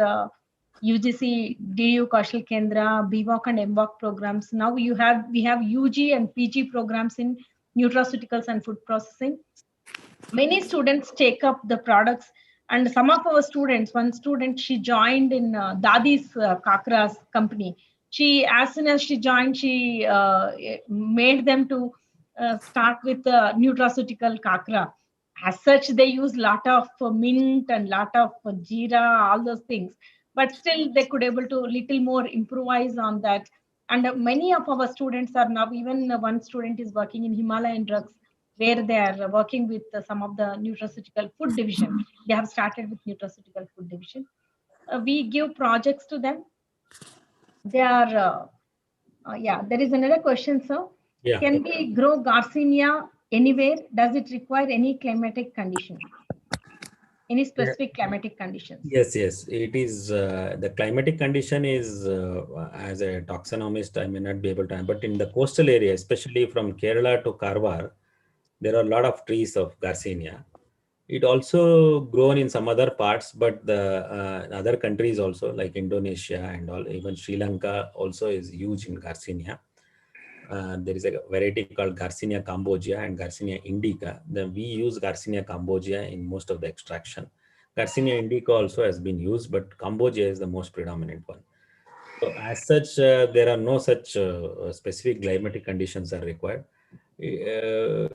UGC, DU Kaushal Kendra, BVOC and MVOC programs. Now we have UG and PG programs in nutraceuticals and food processing. Many students take up the products, and some of our students, one student, she joined in Dadi's Kakra's company. She, as soon as she joined, she made them to start with nutraceutical kakra. As such, they use lot of mint and lot of jeera, all those things, but still they could able to little more improvise on that. And many of our students are now, even one student is working in Himalayan drugs, where they are working with some of the nutraceutical food division. They have started with nutraceutical food division. We give projects to them. They are, yeah, there is another question, sir. Yeah. Can we grow Garcinia anywhere? Does it require any climatic condition? Any specific climatic conditions? Yes, it is. The climatic condition is, as a taxonomist, I may not be able to, but in the coastal area, especially from Kerala to Karwar, there are a lot of trees of Garcinia. It also grown in some other parts, but the other countries also, like Indonesia and all, even Sri Lanka also is huge in Garcinia. There is a variety called Garcinia cambogia and Garcinia indica. Then we use Garcinia cambogia in most of the extraction. Garcinia indica also has been used, but cambogia is the most predominant one. So as such, there are no such specific climatic conditions are required. Uh,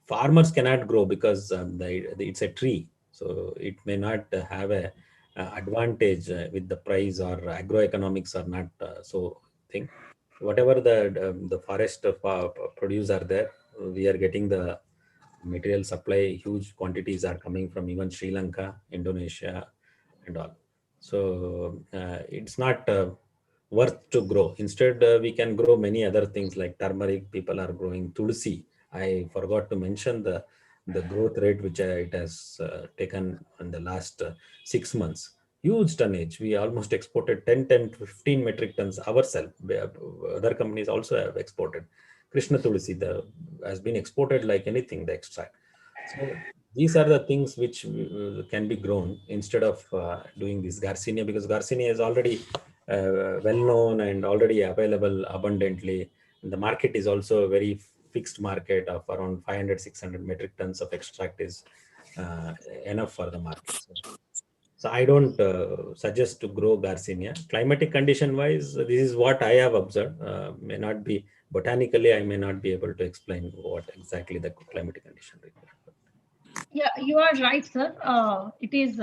Farmers cannot grow because it's a tree, so it may not have a advantage with the price, or agroeconomics are not so thing. whatever the forest produce are there, we are getting the material supply. Huge quantities are coming from even Sri Lanka, Indonesia, and all. So it's not worth to grow. Instead, we can grow many other things like turmeric. People are growing tulsi. I forgot to mention the growth rate which it has taken in the last 6 months. Huge tonnage. We almost exported 10 to 15 metric tons ourselves. Other companies also have exported. Krishna tulsi has been exported like anything, the extract. So these are the things which can be grown instead of doing this Garcinia, because Garcinia is already well known and already available abundantly. The market is also a very fixed market of around 500, 600 metric tons of extract is enough for the market. So I don't suggest to grow Garcinia. Climatic condition wise, this is what I have observed. May not be botanically, I may not be able to explain what exactly the climatic condition requires. Yeah, you are right, sir. It is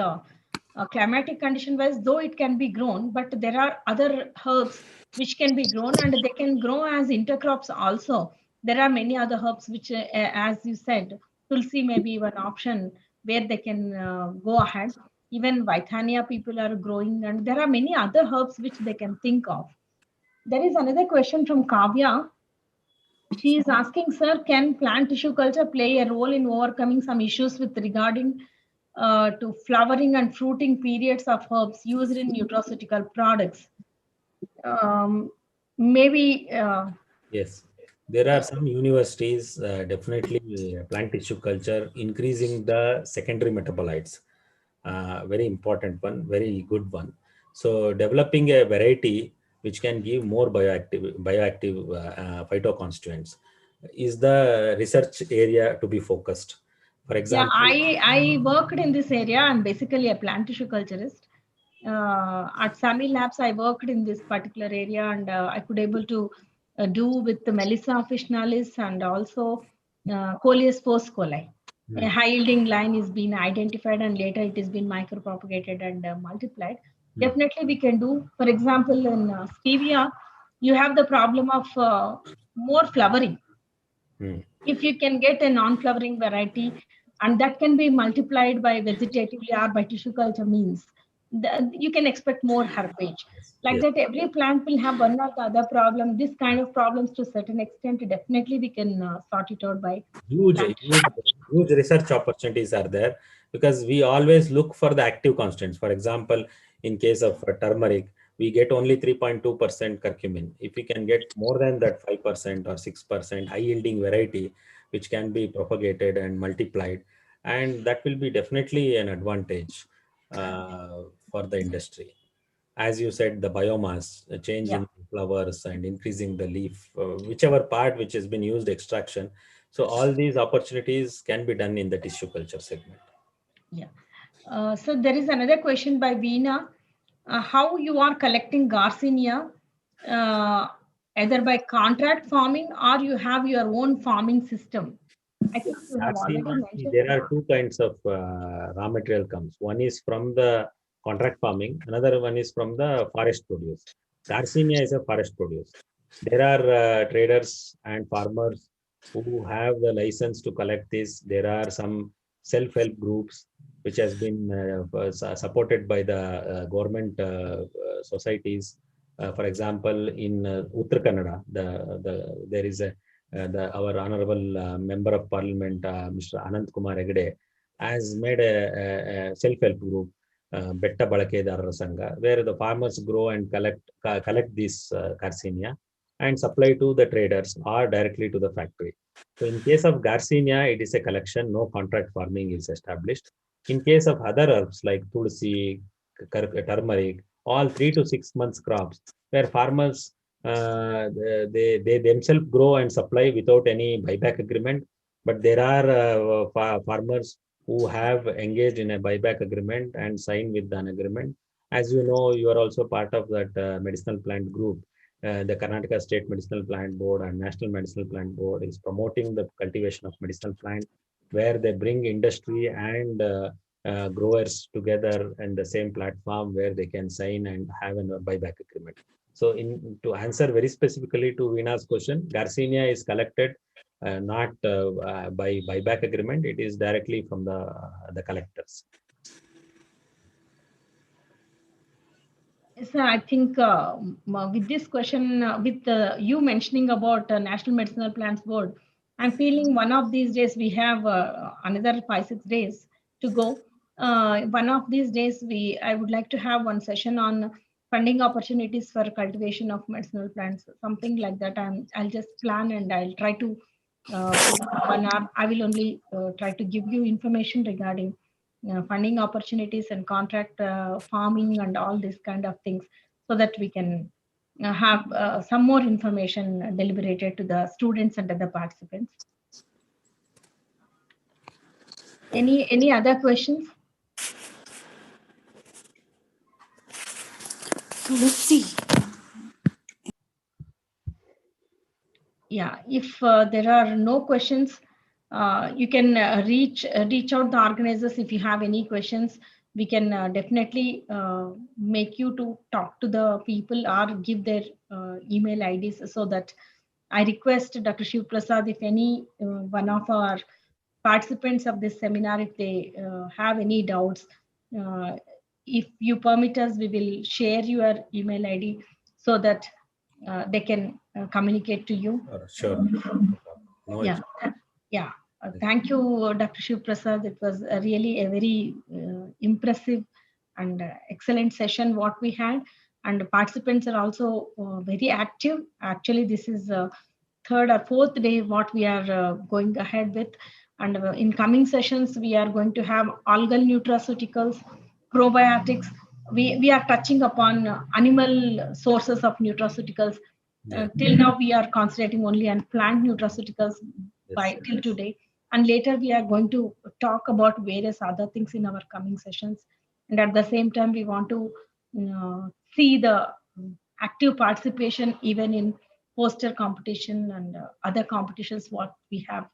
climatic condition wise, though it can be grown, but there are other herbs which can be grown and they can grow as intercrops also. There are many other herbs which, as you said, tulsi may be one option where they can go ahead. Even Vithania people are growing, and there are many other herbs which they can think of. There is another question from Kavya. She is asking, sir, can plant tissue culture play a role in overcoming some issues with regarding to flowering and fruiting periods of herbs used in nutraceutical products? Um, maybe, Yes, there are some universities definitely plant tissue culture increasing the secondary metabolites. Very important one, very good one. So developing a variety which can give more bioactive phytoconstituents is the research area to be focused. For yeah, example, I worked in this area. I'm basically a plant tissue culturist. At SAMI Labs, I worked in this particular area, and I could able to do with the Melissa officinalis and also Coleus coli. A hmm, high yielding line is being identified, and later it has been micropropagated and multiplied. hmm, Definitely, we can do. For example, in stevia, you have the problem of more flowering. hmm, If you can get a non-flowering variety, and that can be multiplied by vegetatively or by tissue culture means, you can expect more herbage. yes, Like yes. that, every plant will have one or the other problem. This kind of problems to a certain extent, definitely we can sort it out by huge, plant. huge, huge research opportunities are there, because we always look for the active constants. For example, in case of turmeric, we get only 3.2% curcumin. If we can get more than that 5% or 6% high yielding variety, which can be propagated and multiplied, and that will be definitely an advantage for the industry. As you said, the biomass, a change Yeah, in flowers and increasing the leaf, whichever part which has been used extraction. So all these opportunities can be done in the tissue culture segment. yeah. So there is another question by Veena. How you are collecting Garcinia, uh, either by contract farming or you have your own farming system? I think you have already Garcinia, see, mentioned. there are two kinds of raw material comes. One is from the contract farming, another one is from the forest produce. Garcinia is a forest produce. There are traders and farmers who have the license to collect this. There are some self-help groups which has been supported by the government societies. For example, in Uttar Kannada, there is a our honorable member of parliament, Mr. Anant Kumar Hegde, has made a self-help group, Betta Balakedarara Sangha, where the farmers grow and collect this Garcinia and supply to the traders or directly to the factory. So in case of Garcinia, it is a collection, no contract farming is established. In case of other herbs like tulsi, turmeric, all 3 to 6 months crops, where farmers they themselves grow and supply without any buyback agreement. But there are farmers who have engaged in a buyback agreement and signed with an agreement. As you know, you are also part of that medicinal plant group. The Karnataka State Medicinal Plant Board and National Medicinal Plant Board is promoting the cultivation of medicinal plant, where they bring industry and growers together in the same platform where they can sign and have a buyback agreement. So to answer very specifically to Veena's question, Garcinia is collected not by buyback agreement. It is directly from the collectors. Sir, I think with this question, with you mentioning about National Medicinal Plants Board, I'm feeling one of these days we have another 5-6 days to go. One of these days, I would like to have one session on funding opportunities for cultivation of medicinal plants, something like that. I'll just plan and I'll try to put 1 hour. I will only try to give you information regarding funding opportunities and contract farming and all these kind of things, so that we can have some more information deliberated to the students and other participants. Any other questions? So let's see. Yeah, if there are no questions, you can reach out the organizers. If you have any questions, we can definitely make you to talk to the people or give their email IDs, so that I request Dr. Shiv Prasad, if any one of our participants of this seminar, if they have any doubts, uh, if you permit us, we will share your email ID so that they can communicate to you. Sure. No Yeah, yeah. Thank you, Dr. Shiv Prasad. It was really a very impressive and excellent session what we had, and the participants are also very active. Actually, this is third or fourth day what we are going ahead with, and in coming sessions we are going to have algal nutraceuticals, probiotics. We are touching upon animal sources of nutraceuticals. Till now we are concentrating only on plant nutraceuticals till today, and later we are going to talk about various other things in our coming sessions. And at the same time we want to see the active participation even in poster competition and other competitions what we have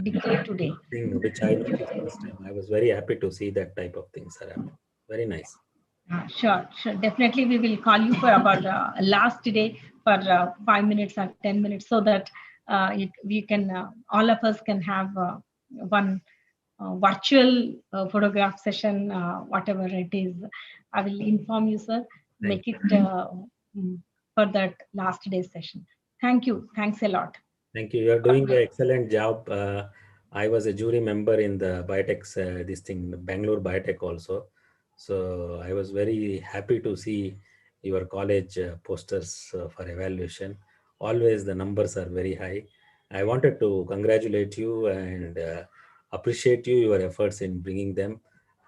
declared today. Which I noticed first time. I was very happy to see that type of things are happening. Very nice. Sure. Definitely, we will call you for about last day for 5 minutes or 10 minutes, so that we can, all of us can have one virtual photograph session, whatever it is. I will inform you, sir. Make it for that last day session. Thank you. Thanks a lot. Thank you. You are doing an excellent job. I was a jury member in the Biotech, this thing, Bangalore Biotech also. So I was very happy to see your college posters for evaluation. Always the numbers are very high. I wanted to congratulate you and appreciate your efforts in bringing them.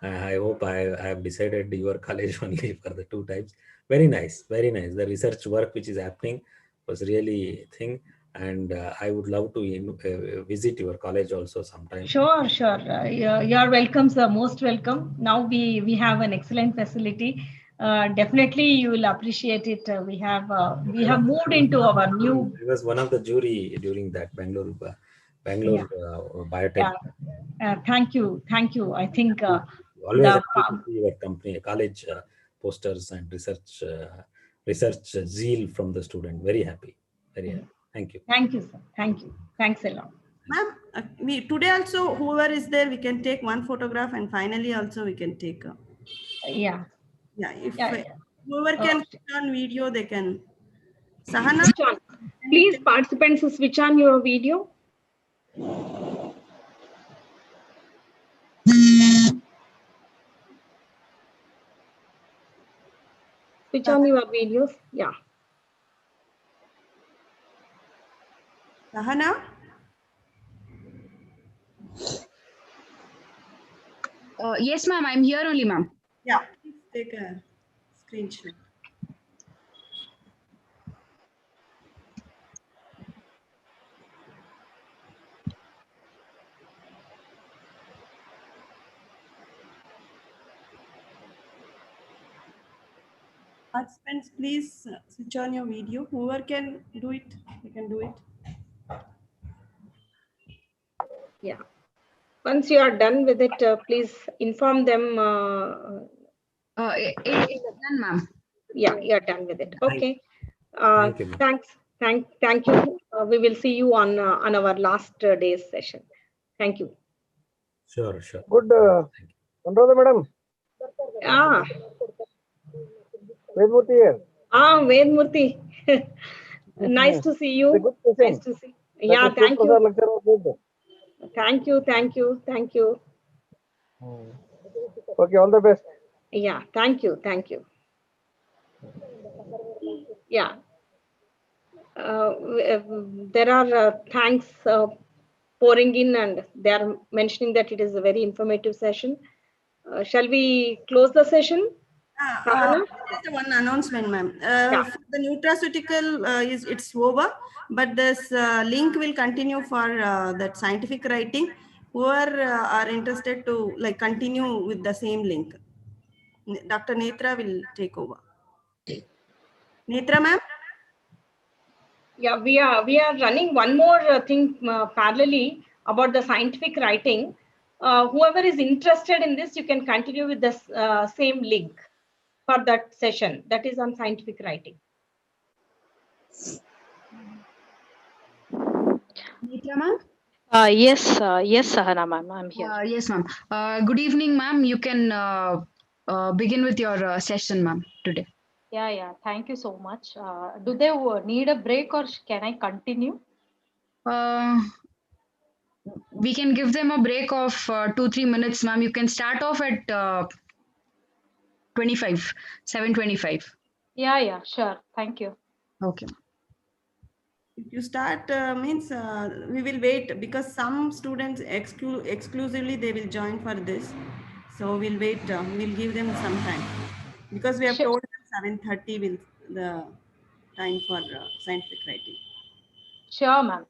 I hope I have decided your college only for the 2 times. Very nice, very nice. The research work which is happening was really thing. And I would love to visit your college also sometime. Sure. You're welcome, sir. Most welcome. Now we have an excellent facility. Definitely, you will appreciate it. We have moved into our new. I was one of the jury during that Bangalore Biotech. Thank you. I think Always happy to see your company, college posters and research zeal from the student. Very happy. Very happy. Thank you. Thank you, sir. Thank you. Thanks a lot. Ma'am, today also, whoever is there, we can take one photograph, and finally also we can take a. Yeah. If whoever can put on video, they can. Sahana, Switch on. Please, participants, switch on your video. Switch on your videos. Yeah. Sahana? Yes, ma'am. I'm here only, ma'am. Yeah, please take a screenshot. Participants, please switch on your video. Whoever can do it, you can do it. Yeah. Once you are done with it, please inform them. It's done, ma'am. Yeah, you're done with it. Thank, Okay. thank you, ma'am. Thanks. Thank you. We will see you on our last day's session. Thank you. Sure, sure. Good, Anuradha madam. Ah, Vedmurthy here. Vedmurthy. Nice to see It's a you. good Nice session. to see. Dr. Yeah, Shiv thank Prasad you. lecture was good. Thank you. Thank you. Thank you. Okay, all the best. Yeah, thank you. Thank you. Yeah. There are thanks pouring in, and they are mentioning that it is a very informative session. Shall we close the session? Sadhana? Just one announcement, ma'am. Yeah. For the nutraceutical is it's over, but this link will continue for that scientific writing. Whoever are interested to like continue with the same link, Dr. Netra will take over. Netra, ma'am. Yeah, we are running one more thing parallelly about the scientific writing. Whoever is interested in this, you can continue with the same link for that session. That is on scientific writing. Netra ma'am? Yes, Sahana ma'am, I'm here. Yes, ma'am. Good evening, ma'am. You can begin with your session, ma'am, today. Yeah. Thank you so much. Do they need a break or can I continue? Uh, we can give them a break of 2-3 minutes, ma'am. You can start off at 25, 7:25. Yeah, sure. Thank you. Okay. If you start means we will wait because some students exclusively they will join for this. So we'll wait. We'll give them some time because we have Sure, told them 7:30 will the time for scientific writing. sure, ma'am.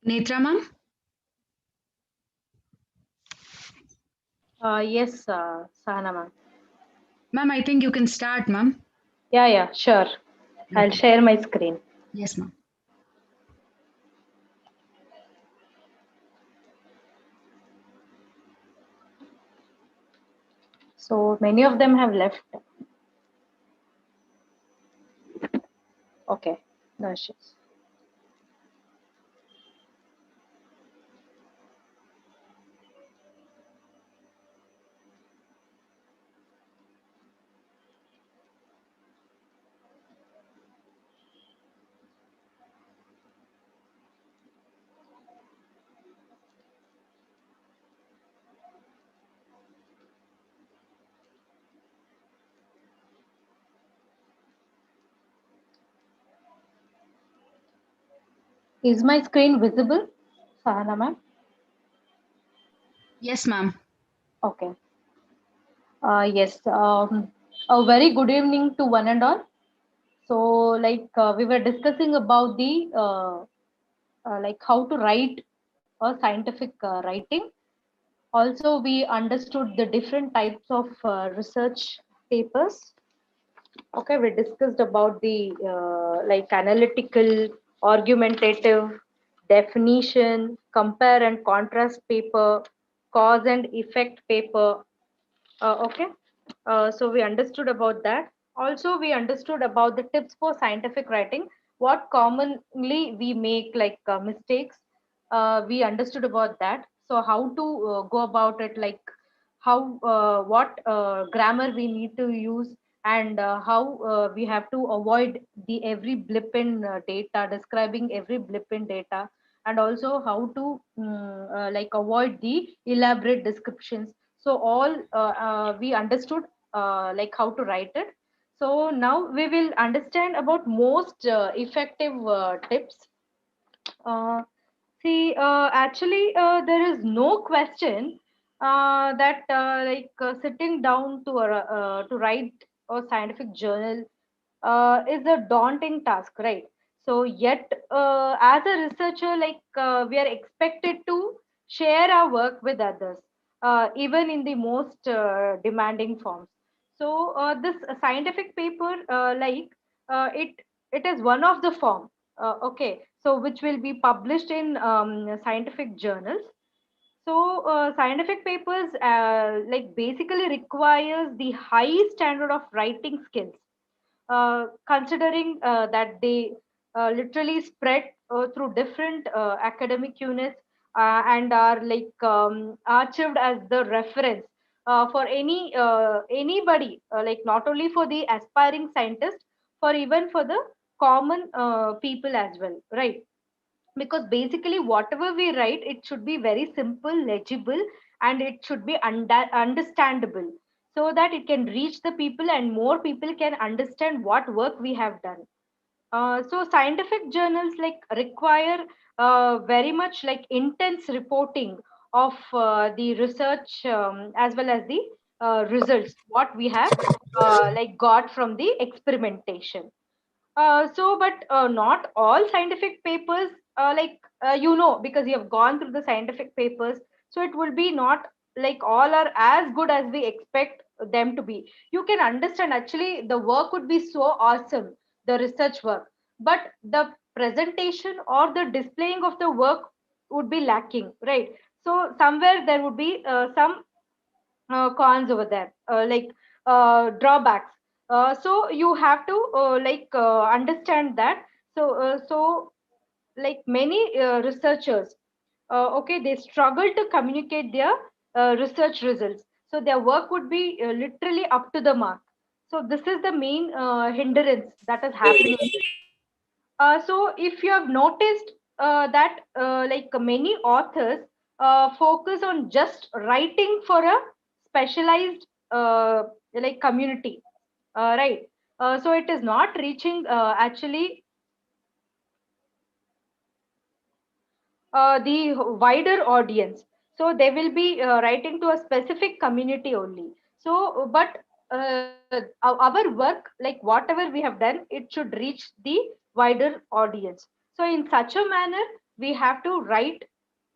Netra ma'am? Yes, Sahana ma'am. Ma'am, I think you can start, ma'am. Yeah, sure. I'll share my screen. Yes, ma'am. So many of them have left. Okay, no issues. Is my screen visible, Sahana ma'am? Yes, ma'am. Okay. Yes. A very good evening to one and all. So, we were discussing about the how to write a scientific writing. Also, we understood the different types of research papers. Okay, we discussed about the analytical, argumentative, definition, compare and contrast paper, cause and effect paper. Okay, so we understood about that. Also, we understood about the tips for scientific writing. What commonly we make mistakes. We understood about that. So how to go about it, like how what grammar we need to use, and how we have to avoid the every blip in data, describing every blip in data, and also how to avoid the elaborate descriptions. So all we understood how to write it. So now we will understand about most effective tips. uh, Actually, there is no question that sitting down to write a scientific journal is a daunting task, right? So, yet as a researcher, we are expected to share our work with others, even in the most demanding forms. So, this scientific paper, it is one of the form. Okay, so which will be published in scientific journals. So scientific papers basically requires the high standard of writing skills, considering that they literally spread through different academic units and are archived as the reference for anybody, not only for the aspiring scientist, for even for the common people as well, right? Because basically whatever we write, it should be very simple, legible, and it should be understandable, so that it can reach the people and more people can understand what work we have done. So scientific journals require very much intense reporting of the research, as well as the results what we have got from the experimentation. But not all scientific papers, because you have gone through the scientific papers, so it will be not like all are as good as we expect them to be. You can understand actually the work would be so awesome, the research work, but the presentation or the displaying of the work would be lacking, right? So somewhere there would be some cons over there, drawbacks. So you have to understand that. So many researchers, okay, they struggle to communicate their research results, so their work would be literally up to the mark. So this is the main hindrance that is happening. So if you have noticed that many authors focus on just writing for a specialized community, right? So it is not reaching actually the wider audience. So they will be writing to a specific community only. So, but our work, like whatever we have done, it should reach the wider audience. So, in such a manner, we have to write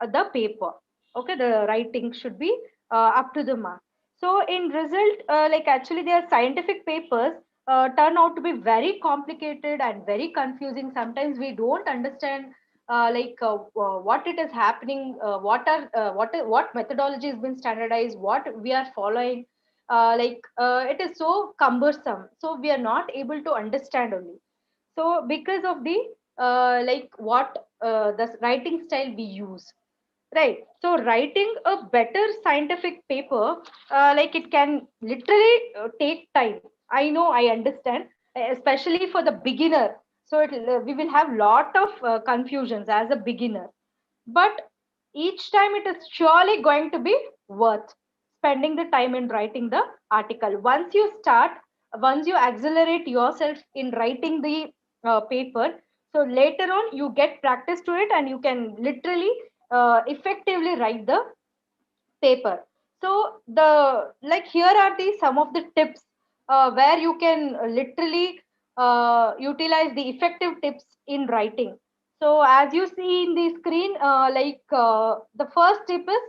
the paper. Okay, the writing should be up to the mark. So in result, like actually their scientific papers turn out to be very complicated and very confusing. Sometimes we don't understand what it is happening, what methodology has been standardized, what we are following. It is so cumbersome, so we are not able to understand only. So because of the what the writing style we use. Right. So writing a better scientific paper, it can literally take time. I know, I understand, especially for the beginner. So we will have lot of confusions as a beginner. But each time it is surely going to be worth spending the time in writing the article. Once you accelerate yourself in writing the paper, so later on you get practice to it and you can literally effectively write the paper. So the like here are the some of the tips where you can literally utilize the effective tips in writing. So as you see in the screen, the first tip is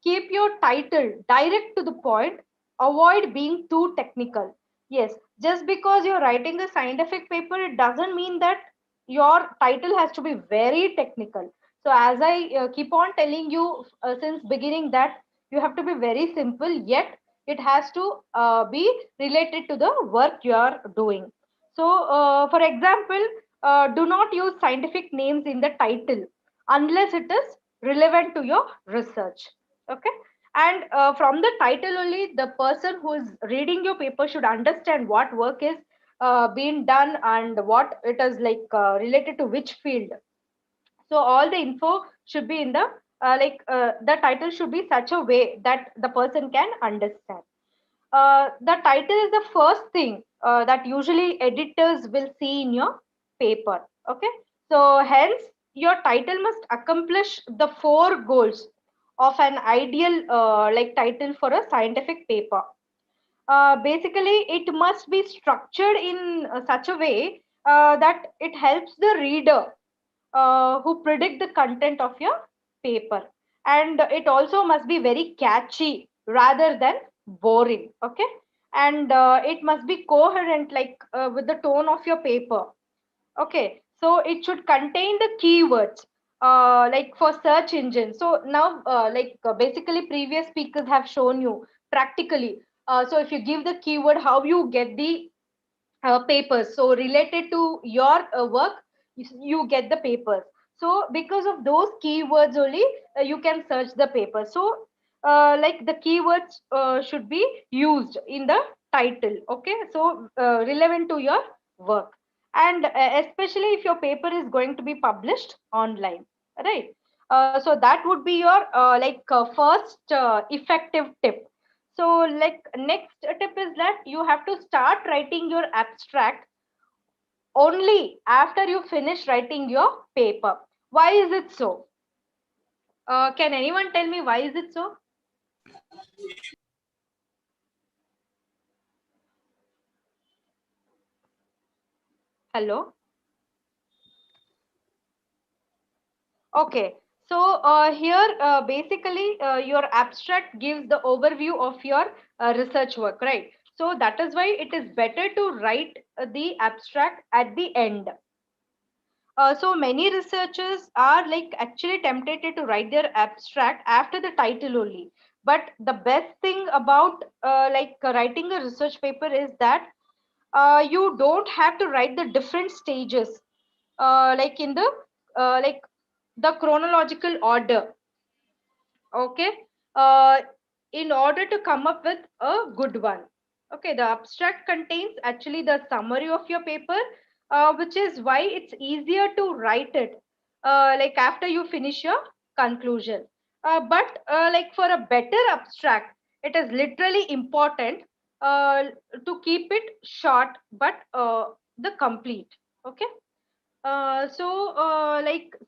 keep your title direct to the point. Avoid being too technical. Yes, just because you're writing a scientific paper, it doesn't mean that your title has to be very technical. So as I keep on telling you since beginning that you have to be very simple, yet it has to be related to the work you are doing. So for example, do not use scientific names in the title unless it is relevant to your research. Okay, and from the title only, the person who is reading your paper should understand what work is being done and what it is related to which field. So all the info should be in the title should be such a way that the person can understand. The title is the first thing that usually editors will see in your paper. Okay, so hence your title must accomplish the four goals of an ideal title for a scientific paper. Basically it must be structured in such a way that it helps the reader who predict the content of your paper, and it also must be very catchy rather than boring. Okay, and it must be coherent with the tone of your paper. Okay, so it should contain the keywords for search engine. So now basically previous speakers have shown you practically. So if you give the keyword, how you get the papers, so related to your work, you get the papers. So because of those keywords only, you can search the paper. So the keywords should be used in the title. Okay, so relevant to your work, and especially if your paper is going to be published online, right? So that would be your first effective tip. So next tip is that you have to start writing your abstract only after you finish writing your paper. Why is it so? Can anyone tell me why is it so? Hello. Okay, so here basically your abstract gives the overview of your research work, right? So that is why it is better to write the abstract at the end. So many researchers are actually tempted to write their abstract after the title only. But the best thing about writing a research paper is that you don't have to write the different stages in the chronological order. Okay, uh, in order to come up with a good one. Okay, the abstract contains actually the summary of your paper, which is why it's easier to write it after you finish your conclusion. But for a better abstract, it is literally important uh, to keep it short but the complete. Okay,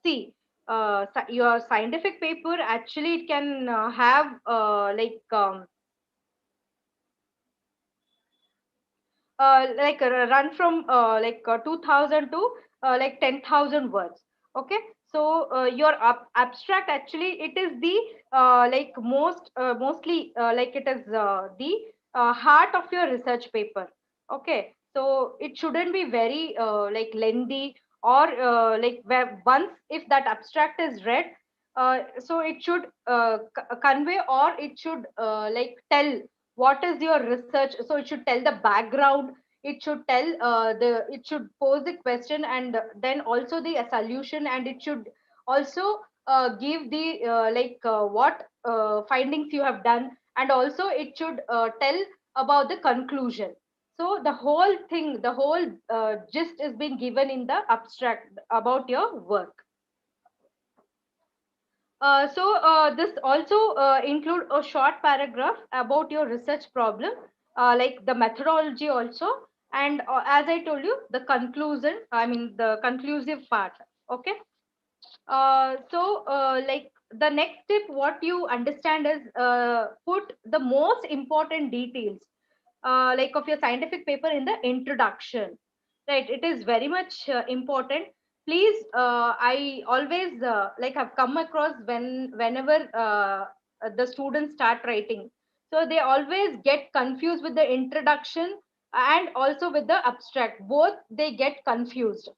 see, your scientific paper actually it can have run from 2000 to 10,000 words. Okay, So your abstract, actually it is the like mostly like it is the heart of your research paper. Okay, so it shouldn't be very like lengthy, or like where once if that abstract is read, so it should convey, or it should like tell what is your research. So it should tell the background, it should tell it should pose the question, and then also the solution, and it should also give the what findings you have done, and also it should tell about the conclusion. So the whole thing, the whole gist is being given in the abstract about your work. This also include a short paragraph about your research problem, like the methodology also, and as I told you, the conclusion, I mean the conclusive part. Okay. Like the next step, what you understand is put the most important details like of your scientific paper in the introduction. Right, it is very much important. Please, I always like have come across whenever the students start writing, so they always get confused with the introduction and also with the abstract. Both they get confused.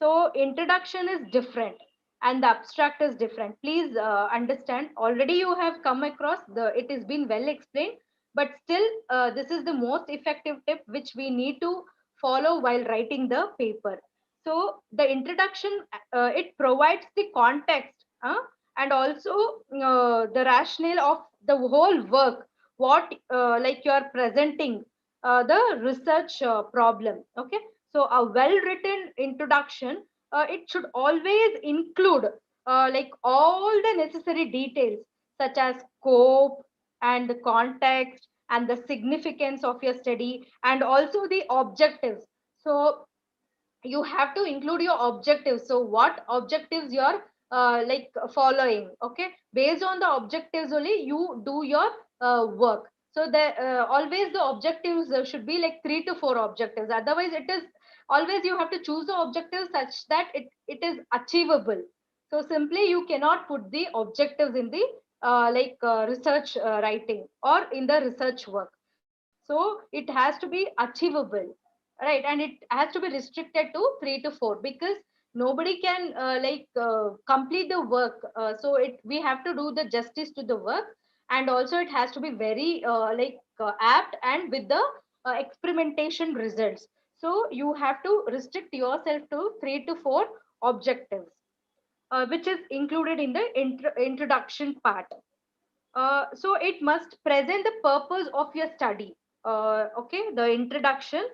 So introduction is different and the abstract is different. Please understand. Already you have come across the. It has been well explained, but still, this is the most effective tip which we need to follow while writing the paper. So the introduction, it provides the context, and also the rationale of the whole work. What like you are presenting the research problem. Okay, so a well written introduction, it should always include like all the necessary details, such as scope and the context and the significance of your study, and also the objectives. So you have to include your objectives. So what objectives you're like following. Okay, based on the objectives only you do your work. So the always the objectives should be like 3 to 4 objectives. Otherwise it is always you have to choose the objectives such that it is achievable. So simply you cannot put the objectives in the research writing or in the research work. So it has to be achievable, right? And it has to be restricted to 3 to 4, because nobody can complete the work. So it we have to do the justice to the work, and also it has to be very apt and with the experimentation results. So you have to restrict yourself to 3 to 4 objectives, which is included in the introduction part. So it must present the purpose of your study. Okay, the introduction,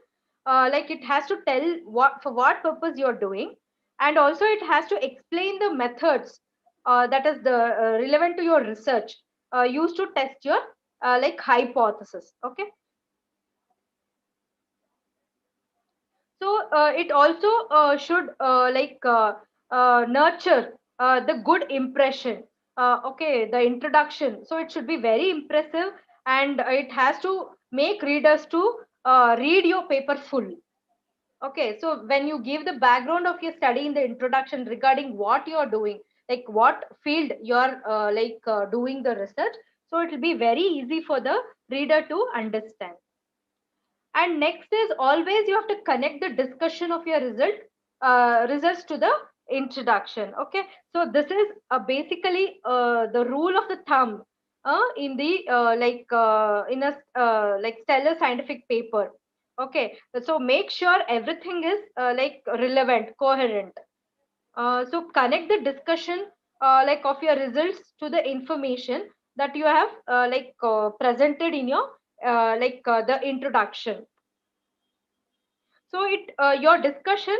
like it has to tell what for what purpose you're doing, and also it has to explain the methods that is the relevant to your research, used to test your like hypothesis. Okay, so it also should nurture the good impression. Okay, the introduction, so it should be very impressive, and it has to make readers to read your paper full. Okay, so when you give the background of your study in the introduction regarding what you are doing, like what field you are doing the research, so it will be very easy for the reader to understand. And next is always you have to connect the discussion of your results to the introduction. Okay, so this is basically the rule of the thumb in the in a stellar scientific paper. Okay, so make sure everything is relevant, coherent. So connect the discussion of your results to the information that you have presented in your the introduction. So it your discussion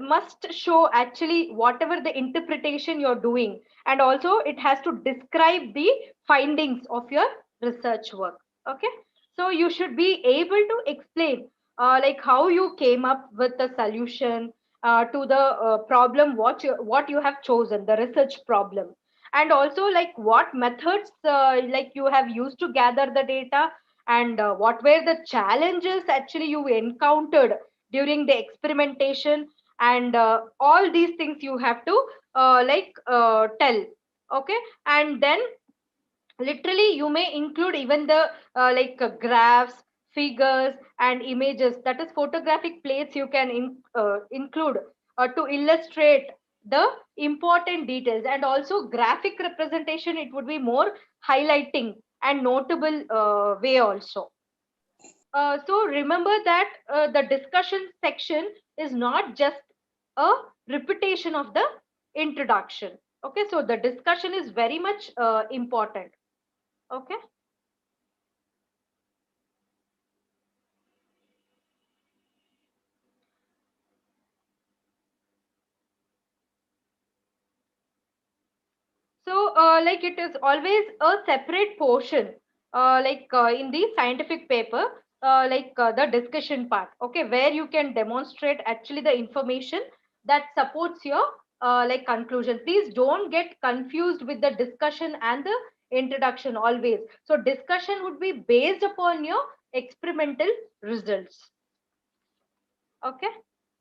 must show actually whatever the interpretation you're doing, and also it has to describe the findings of your research work. Okay, so you should be able to explain like how you came up with the solution to the problem what you have chosen, the research problem, and also like what methods like you have used to gather the data, and what were the challenges actually you encountered during the experimentation, and all these things you have to tell. Okay, and then literally you may include even the graphs, figures and images, that is photographic plates you can include to illustrate the important details, and also graphic representation, it would be more highlighting and notable way also. So remember that the discussion section is not just a repetition of the introduction. Okay, so the discussion is very much important. Okay. So, it is always a separate portion, in the scientific paper, the discussion part, okay, where you can demonstrate actually the information that supports your conclusion. Please don't get confused with the discussion and the introduction always. So, discussion would be based upon your experimental results. Okay.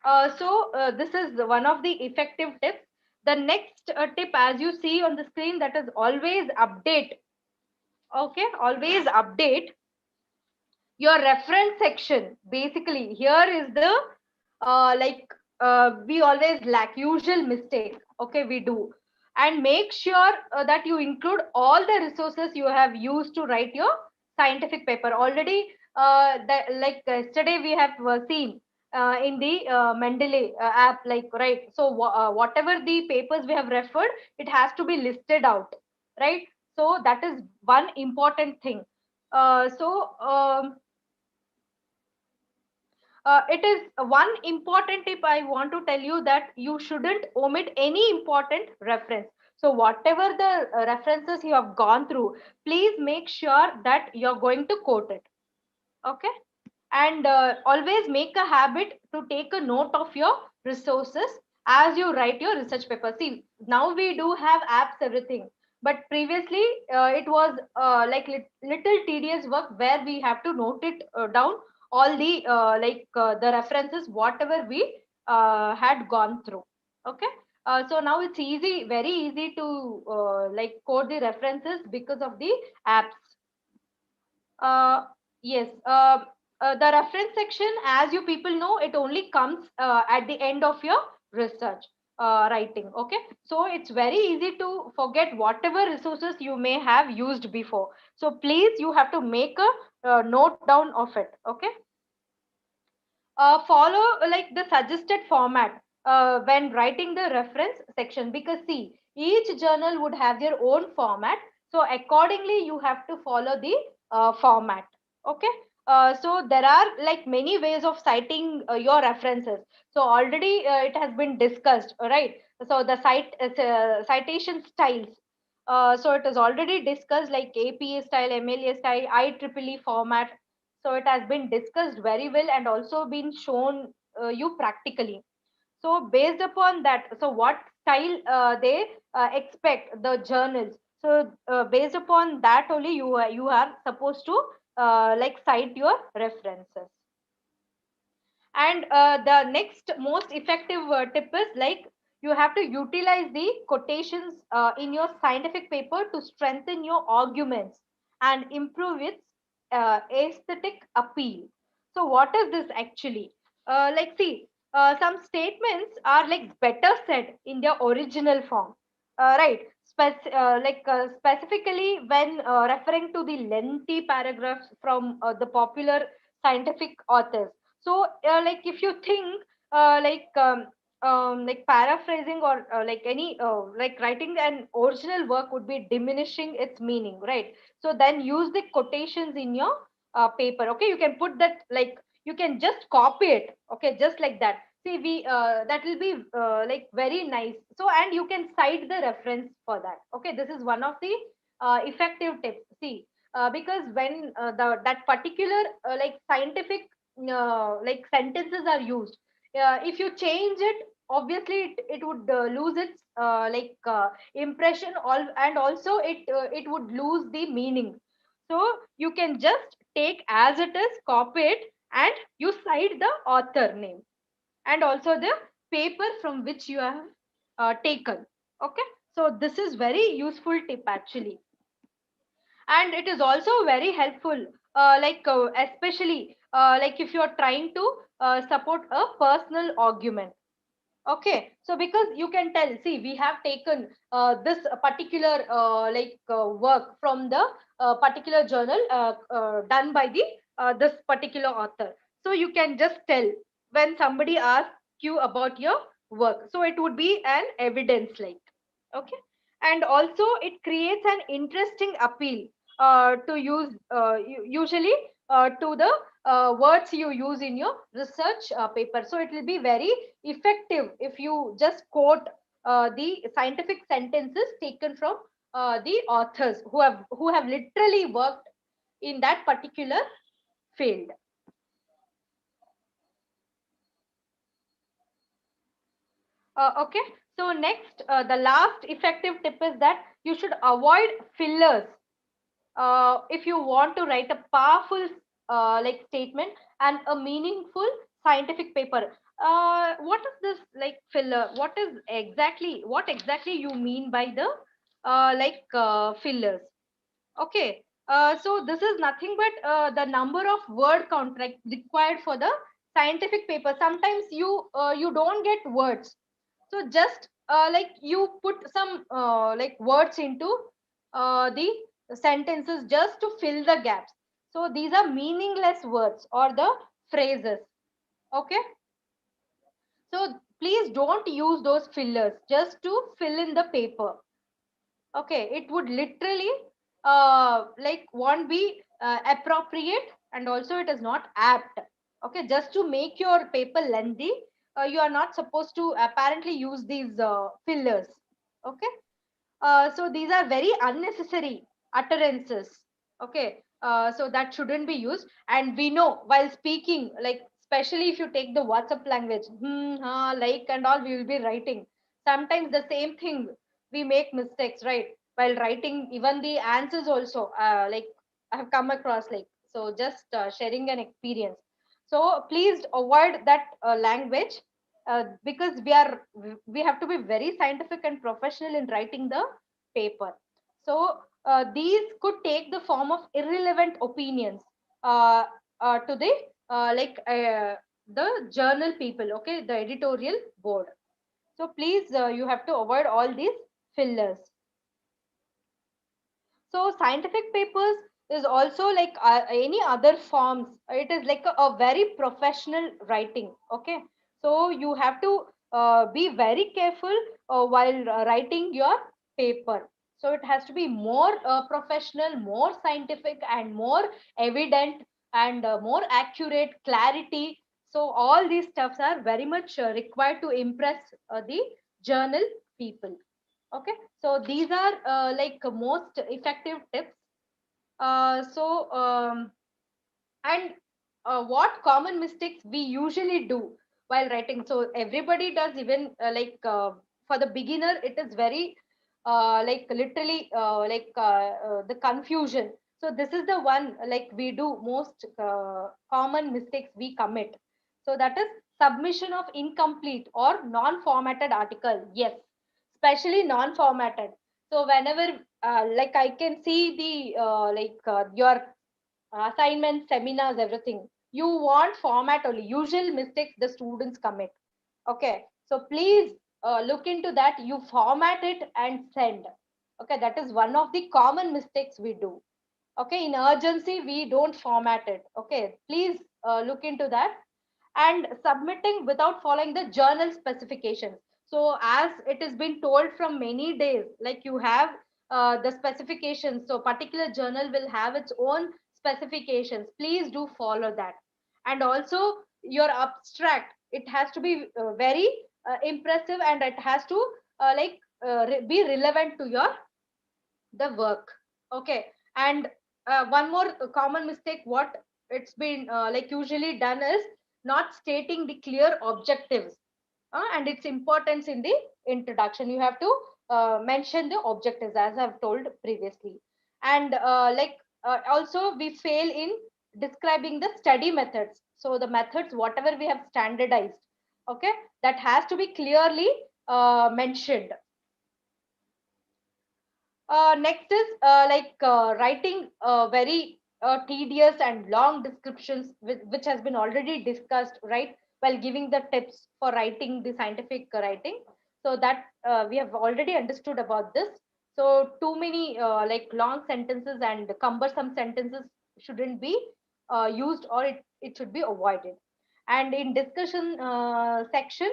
This is one of the effective tips. The next tip, as you see on the screen, that is always update. Okay, always update your reference section. Basically, here is the we always lack usual mistake. Okay, we do, and make sure that you include all the resources you have used to write your scientific paper. Already, like yesterday we have seen in the Mendeley app, like, right. So whatever the papers we have referred, it has to be listed out, right? So that is one important thing. Uh, so um, it is one important tip I want to tell you, that you shouldn't omit any important reference. So whatever the references you have gone through, please make sure that you're going to quote it. Okay, and always make a habit to take a note of your resources as you write your research paper. See, now we do have apps, everything, but previously it was little tedious work where we have to note it down, all the the references whatever we had gone through. Okay, so now it's easy, very easy to code the references because of the apps. uh, yes. The reference section, as you people know, it only comes at the end of your research writing. Okay, so it's very easy to forget whatever resources you may have used before. So please, you have to make a note down of it. Okay, follow the suggested format when writing the reference section, because see, each journal would have their own format, so accordingly you have to follow the format. Okay, so there are like many ways of citing your references. So already it has been discussed, right? So the citation styles, so it is already discussed, like APA style, MLA style, IEEE format. So it has been discussed very well and also been shown you practically. So based upon that, so what style they expect the journals. So based upon that only, you are supposed to cite your references. And the next most effective tip is, like, you have to utilize the quotations in your scientific paper to strengthen your arguments and improve its aesthetic appeal. So what is this actually? See, some statements are like better said in their original form, right? Specifically when referring to the lengthy paragraphs from the popular scientific authors. So if you think paraphrasing or any writing an original work would be diminishing its meaning, right? So then use the quotations in your paper. Okay, you can put that, like, you can just copy it. Okay, just like that. See, we that will be very nice. So, and you can cite the reference for that. Okay, this is one of the effective tips. See, because when the that particular scientific sentences are used, if you change it, obviously it would lose its impression, all, and also it would lose the meaning. So you can just take as it is, copy it, and you cite the author name and also the paper from which you have taken. Okay, so this is very useful tip actually, and it is also very helpful, especially like if you are trying to support a personal argument. Okay, so because you can tell, see, we have taken this particular work from the particular journal done by the this particular author. So you can just tell when somebody asks you about your work. So it would be an evidence like. Okay, and also it creates an interesting appeal to use usually to the words you use in your research paper. So it will be very effective if you just quote the scientific sentences taken from the authors who have literally worked in that particular field. Okay, so next, the last effective tip is that you should avoid fillers if you want to write a powerful statement and a meaningful scientific paper. What is this like filler? What exactly you mean by the fillers? Okay, so this is nothing but the number of word count required for the scientific paper. Sometimes you don't get words, so just you put some words into the sentences just to fill the gaps. So these are meaningless words or the phrases. Okay, so please don't use those fillers just to fill in the paper. Okay, it would literally won't be appropriate, and also it is not apt. Okay, just to make your paper lengthy, you are not supposed to apparently use these fillers. Okay, so these are very unnecessary utterances. Okay, so that shouldn't be used. And we know while speaking, like especially if you take the WhatsApp language, like and all, we will be writing. Sometimes the same thing we make mistakes, right? While writing, even the answers also, I have come across like so. Just sharing an experience. So please avoid that language because we have to be very scientific and professional in writing the paper. So these could take the form of irrelevant opinions uh, to the journal people, okay, the editorial board. So please you have to avoid all these fillers. So scientific papers is also like any other forms. It is like a very professional writing. Okay, so you have to be very careful while writing your paper. So it has to be more professional, more scientific, and more evident, and more accurate, clarity. So all these stuffs are very much required to impress the journal people. Okay, so these are most effective tips. And what common mistakes we usually do while writing? So everybody does, even for the beginner it is very literally the confusion. So this is the one like we do most common mistakes we commit. So that is submission of incomplete or non-formatted article. Yes, especially non-formatted. So whenever I can see the your assignments, seminars, everything, you want format only, usual mistakes the students commit. Okay, so please look into that. You format it and send. Okay, that is one of the common mistakes we do. Okay, in urgency we don't format it. Okay, please look into that. And submitting without following the journal specifications. So as it has been told from many days, like you have the specifications, so particular journal will have its own specifications. Please do follow that. And also your abstract, it has to be very impressive, and it has to be relevant to your the work. Okay, and one more common mistake what it's been usually done is not stating the clear objectives and its importance in the introduction. You have to mention the objectives as I've told previously. And also we fail in describing the study methods. So the methods whatever we have standardized, Okay, that has to be clearly mentioned. Next is writing very tedious and long descriptions, which has been already discussed, right, while giving the tips for writing the scientific writing. So that we have already understood about this. So too many long sentences and cumbersome sentences shouldn't be used, or it should be avoided. And in discussion section,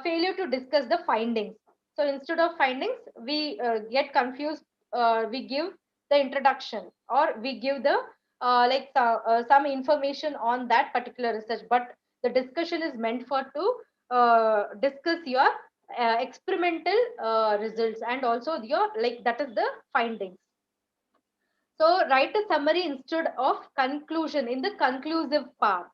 failure to discuss the findings. So instead of findings, we get confused. We give the introduction, or we give the some information on that particular research, but the discussion is meant for to discuss your experimental results, and also your, like, that is the findings. So write a summary instead of conclusion in the conclusive part.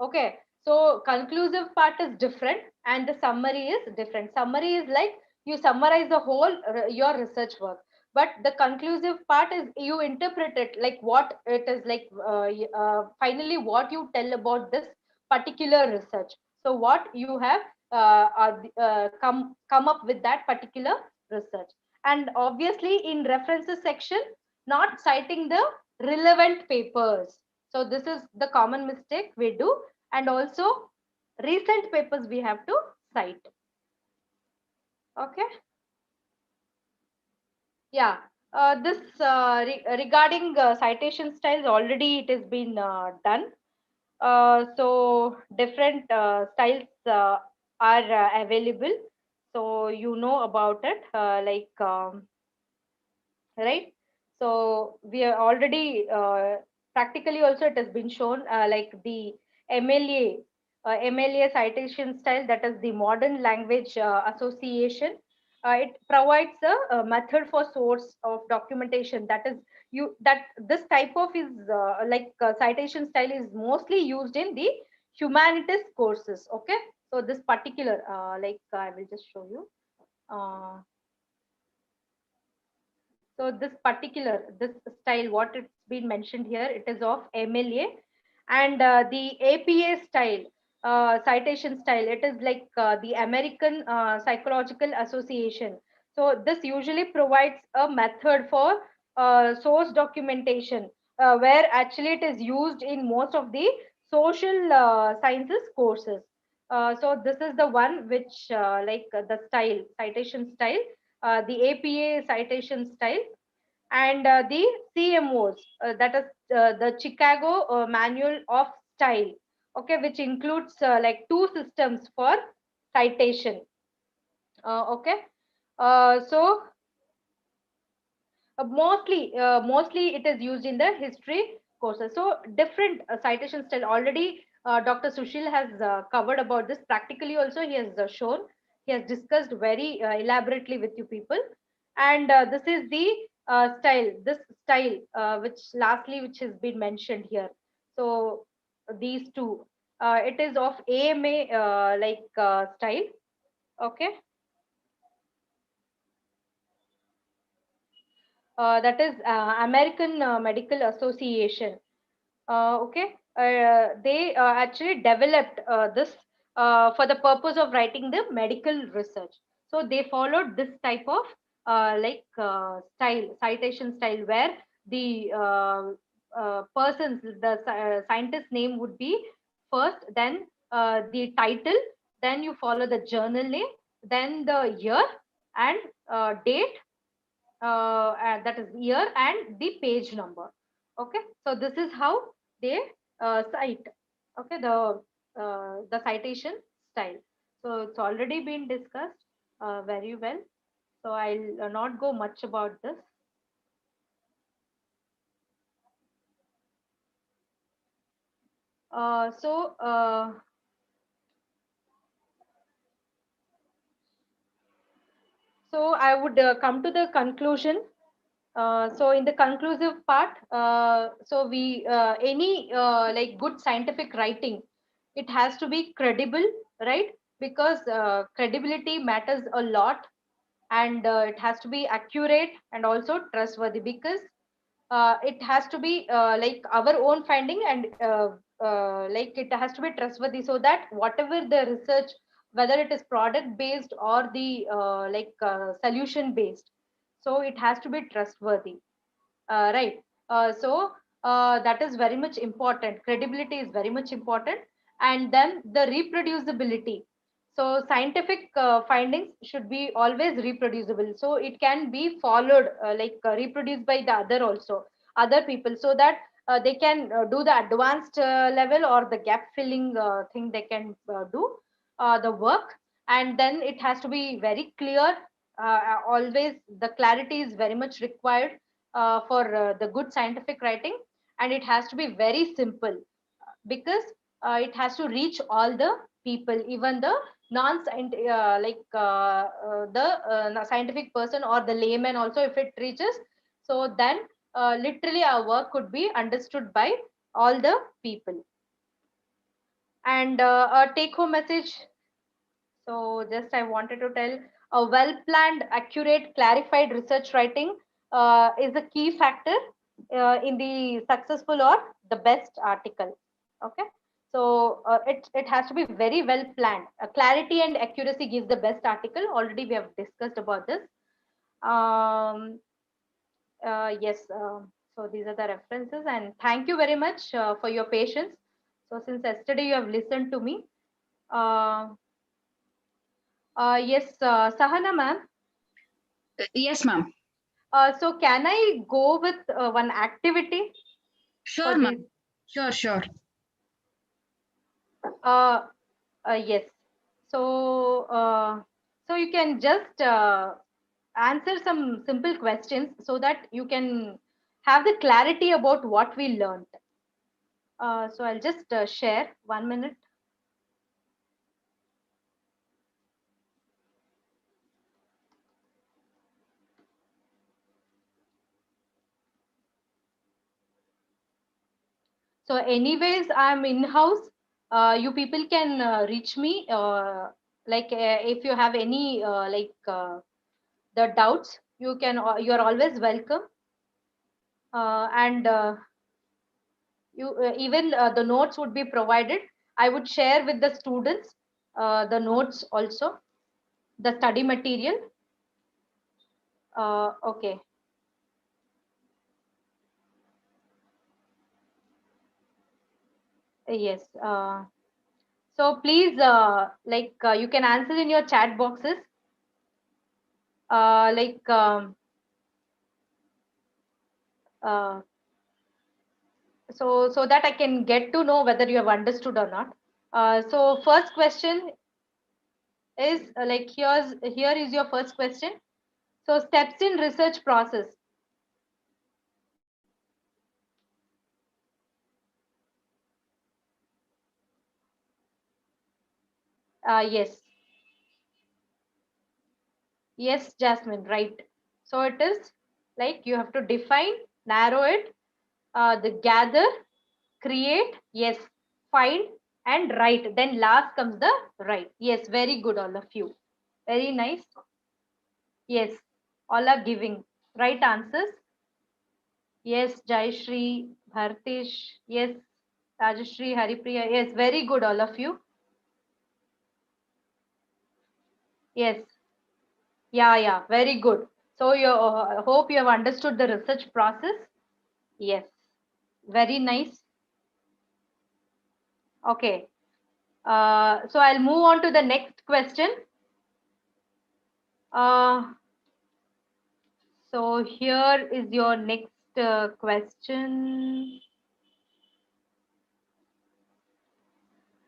Okay, so conclusive part is different and the summary is different. Summary is like you summarize the whole your research work, but the conclusive part is you interpret it, like what it is, like finally what you tell about this particular research. So what you have come up with that particular research. And obviously in references section, not citing the relevant papers. So this is the common mistake we do. And also recent papers we have to cite. Okay. Yeah. This regarding citation styles, already it has been done. So different styles are available. So you know about it, right? So we are already practically also it has been shown, like the MLA MLA citation style, that is the modern language association. It provides a method for source of documentation, that is you that this type of is citation style is mostly used in the humanities courses. Okay, so this particular I will just show you. So this style, what it's been mentioned here, it is of MLA. And the APA style, citation style, it is like the American Psychological Association. So this usually provides a method for source documentation, where actually it is used in most of the social sciences courses. So this is the one which the style, citation style, the APA citation style. And the CMOs, that is the Chicago Manual of Style, okay, which includes like two systems for citation. Okay, so mostly it is used in the history courses. So different citation style, already Dr. Sushil has covered about this practically also. He has shown, he has discussed very elaborately with you people. And this is the style which lastly which has been mentioned here. So these two, it is of AMA style. Okay, that is American Medical Association. Okay, they actually developed this for the purpose of writing the medical research. So they followed this type of style, citation style, where the persons, the scientist name would be first, then the title, then you follow the journal name, then the year and date, and that is year and the page number. Okay, so this is how they cite. Okay, the citation style. So it's already been discussed very well, so I'll not go much about this. uh, so uh, so I would come to the conclusion. So in the conclusive part, so we any good scientific writing, it has to be credible, right? Because credibility matters a lot, and it has to be accurate and also trustworthy, because it has to be like our own finding, and like it has to be trustworthy, so that whatever the research whether it is product based or the solution based. So it has to be trustworthy, right? That is very much important. Credibility is very much important. And then the reproducibility. So scientific findings should be always reproducible. So it can be followed, reproduced by the other people, so that they can do the advanced level or the gap filling thing they can do the work. And then it has to be very clear. Always the clarity is very much required for the good scientific writing, and it has to be very simple, because it has to reach all the people, even the non the scientific person or the layman also, if it reaches. So then literally our work could be understood by all the people. And a take home message. So just I wanted to tell, a well planned, accurate, clarified research writing is a key factor in the successful or the best article. Okay. So it has to be very well planned. Clarity and accuracy gives the best article. Already we have discussed about this. Yes. So these are the references, and thank you very much for your patience. So since yesterday you have listened to me. Uh, yes, Sahana ma'am. Yes, ma'am. So can I go with one activity for Sure, this? ma'am. Sure, sure. Uh, yes. So so you can just answer some simple questions so that you can have the clarity about what we learned. So I'll just share 1 minute. So anyways, I'm in-house. You people can reach me. If you have any the doubts, you're always welcome. And you even the notes would be provided. I would share with the students the notes also, the study material. Okay. Yes. So please, you can answer in your chat boxes. Uh, like um, uh, so that I can get to know whether you have understood or not. So first question is here is your first question. So steps in research process. Yes. Yes, Jasmine, right. So it is like you have to define, narrow it, the gather, create, yes, find, and write. Then last comes the write. Yes, very good, all of you. Very nice. Yes, all are giving right answers. Yes, Jayashri, Bhartish, yes, Rajashri, Haripriya. Yes, very good, all of you. Yes, yeah, very good. So you hope you have understood the research process. Yes, very nice. Okay. So I'll move on to the next question. Uh, so here is your next question.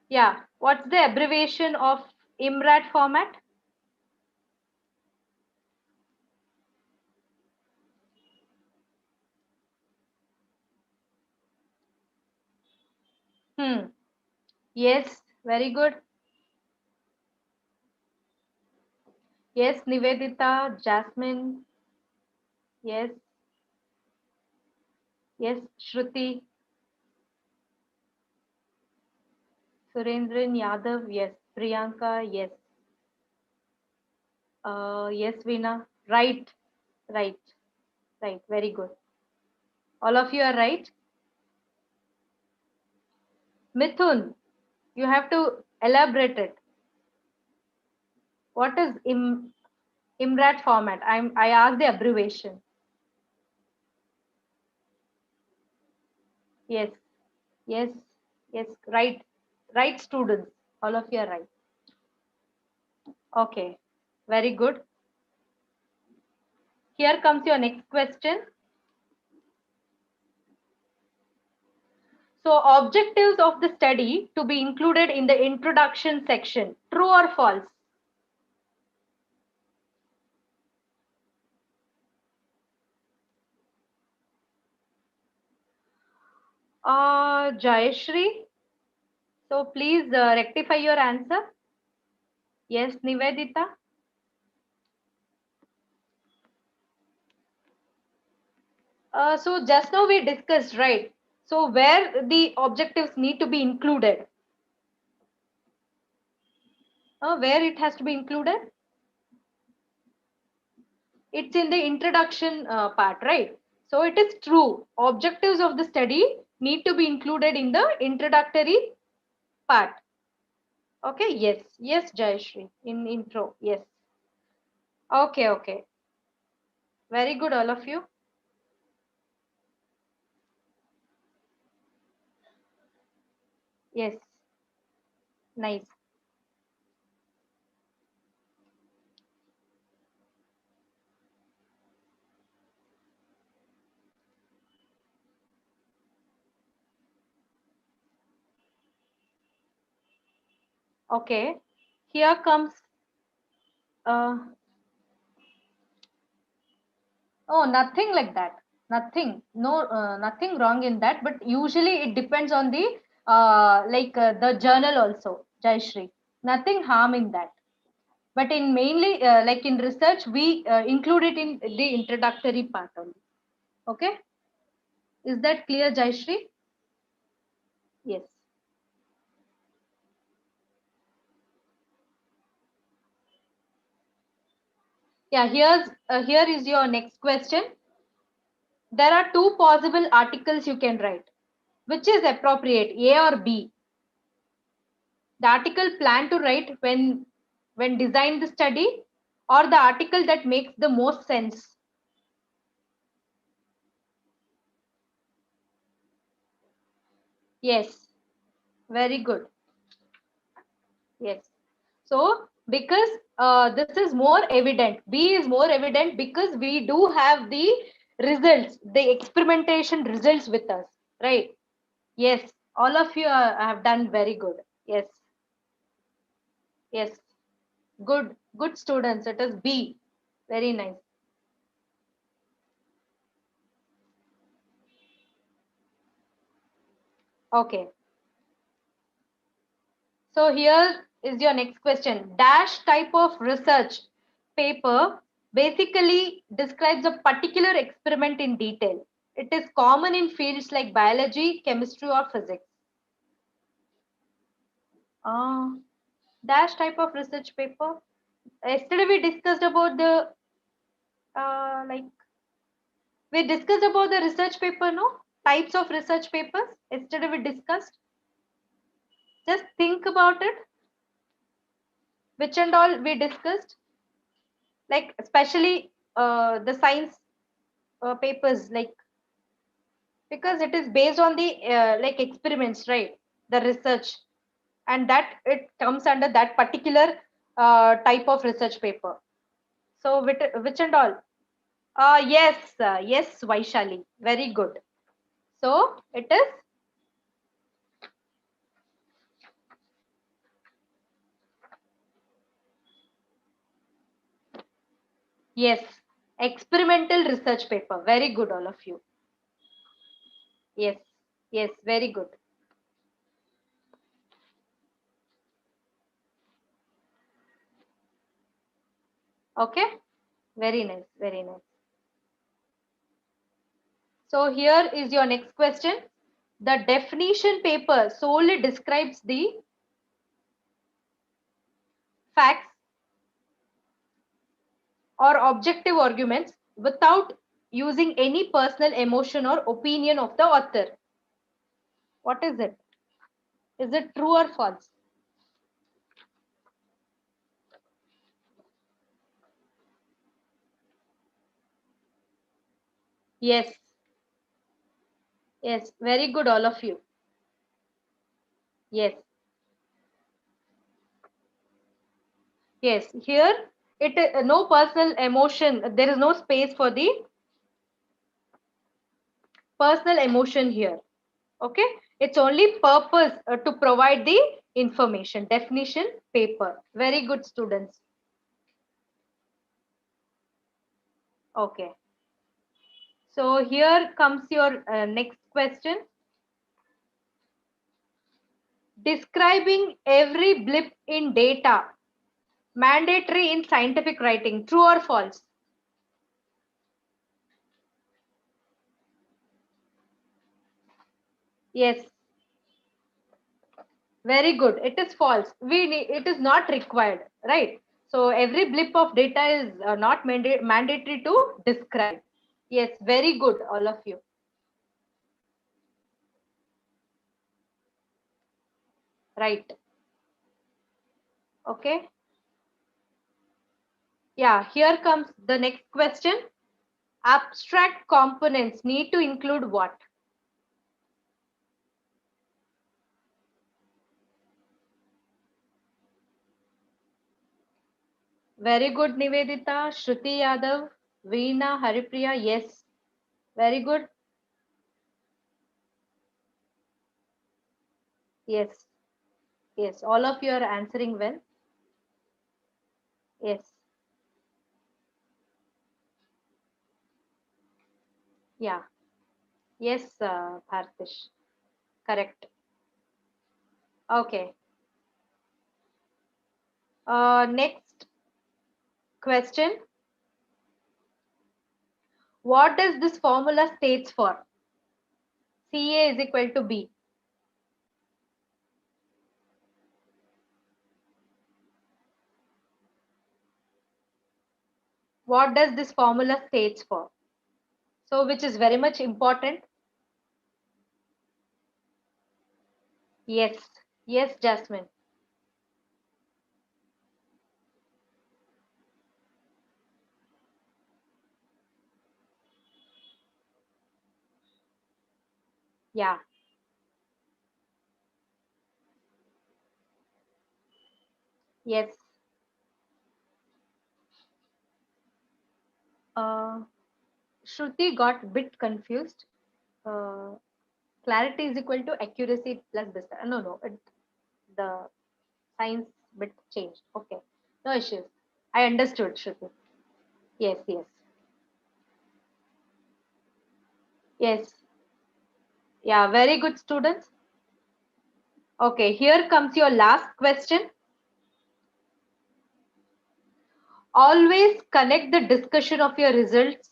Yeah, what's the abbreviation of IMRAT format? Yes, very good. Yes, Nivedita, Jasmine. Yes, yes, Shruti, Surendran Yadav. Yes, Priyanka. Yes, yes, Veena. Right, right, right. Very good. All of you are right. Mithun, you have to elaborate it. What is IMRAT format? I asked the abbreviation. Yes, yes, yes. Right, students. All of you are right. Okay, very good. Here comes your next question. So, objectives of the study to be included in the introduction section. True or false? Jayashri. So please rectify your answer. Yes, Nivedita. So just now we discussed, right? So where the objectives need to be included? Where it has to be included? It's in the introduction part, right? So it is true. Objectives of the study need to be included in the introductory part. Okay, yes, yes, Jayashri, in intro, yes. Okay, okay. Very good, all of you. Yes, nice. Okay, here comes oh, nothing like that. Nothing. No, nothing wrong in that. But usually it depends on the the journal also, Jayashri. Nothing harm in that. But in mainly like in research, we include it in the introductory part only. Okay. Is that clear, Jayashri? Yes. Yeah. Here is your next question. There are two possible articles you can write. Which is appropriate, A or B? The article plan to write when design the study, or the article that makes the most sense? Yes, very good. Yes. So because this is more evident, B is more evident because we do have the results, the experimentation results with us, right? Yes, all of you have done very good. Yes, yes, good students. It is B. Very nice. Okay. So here is your next question. Dash type of research paper basically describes a particular experiment in detail. It is common in fields like biology, chemistry, or physics. Uh, Dash type of research paper. Yesterday we discussed about the like we discussed about the research paper, no? Types of research papers. Yesterday we discussed. Just think about it. Which and all we discussed, like especially the science papers, like because it is based on the like experiments, right? The research, and that it comes under that particular type of research paper. So which and all? Yes, yes, Vaishali, very good. So it is yes, experimental research paper. Very good, all of you. Yes, yes, very good. Okay, very nice, very nice. So here is your next question. The definition paper solely describes the facts or objective arguments without using any personal emotion or opinion of the author. What is it? Is it true or false? Yes. Yes. Very good, all of you. Yes. Yes. Here, no personal emotion. There is no space for the personal emotion here. Okay. It's only purpose to provide the information. Definition paper. Very good, students. Okay. So here comes your next question. Describing every blip in data. Mandatory in scientific writing. True or false? Yes. Very good. It is false. It is not required, right? So every blip of data is not mandatory to describe. Yes, very good, all of you. Right. Okay. Yeah, here comes the next question. Abstract components need to include what? Very good, Nivedita, Shruti Yadav, Veena, Haripriya. Yes, very good. Yes, yes, all of you are answering well. Yes, yeah, yes, Bhartish, correct. Okay. Next question. What does this formula states for? CA is equal to B. What does this formula states for? So, which is very much important. Yes, yes, Jasmine. Yeah. Yes. Shruti got a bit confused. Uh, Clarity is equal to accuracy plus distance. No, the science bit changed. Okay, no issues. I understood, Shruti. Yes, yes, yes. Yeah, very good, students. Okay, here comes your last question. Always connect the discussion of your results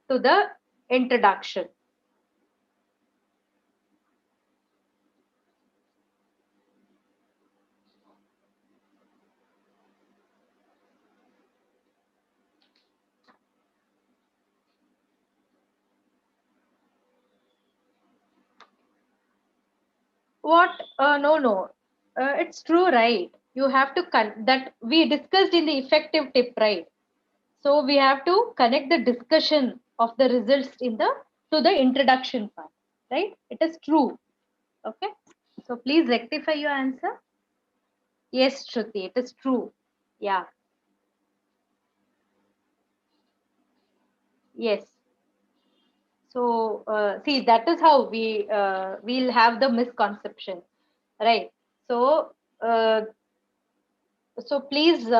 to the introduction. What? No. It's true, right? You have to that we discussed in the effective tip, right? So we have to connect the discussion of the results in the to the introduction part, right? It is true. Okay. So please rectify your answer. Yes, Shruti, it is true. Yeah. Yes. So see, that is how we'll have the misconception, right? So uh, so please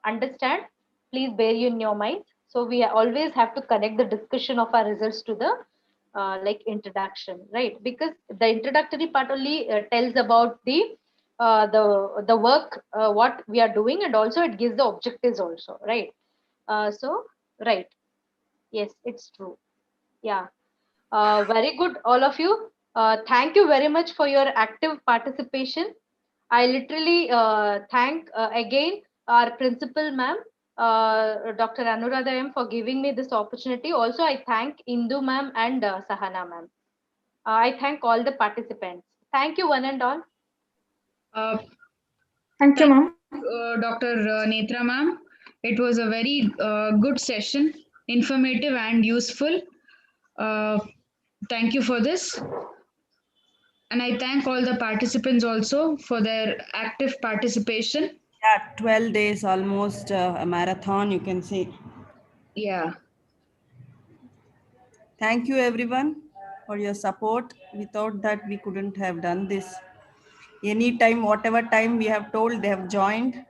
understand, please bear in your mind. So we always have to connect the discussion of our results to the like introduction, right? Because the introductory part only tells about the work what we are doing, and also it gives the objectives also, right? So right, yes, it's true. Yeah. Very good, all of you. Thank you very much for your active participation. I literally thank again our principal ma'am, Dr. Anuradha M, for giving me this opportunity. Also, I thank Indu ma'am and Sahana ma'am. I thank all the participants. Thank you, one and all. Uh, Thank you, ma'am. Dr. Netra ma'am. It was a very good session, informative and useful. Thank you for this. And I thank all the participants also for their active participation. Yeah, 12 days, almost a marathon, you can say. Yeah. Thank you, everyone, for your support. Without that, we couldn't have done this. Anytime, whatever time we have told, they have joined.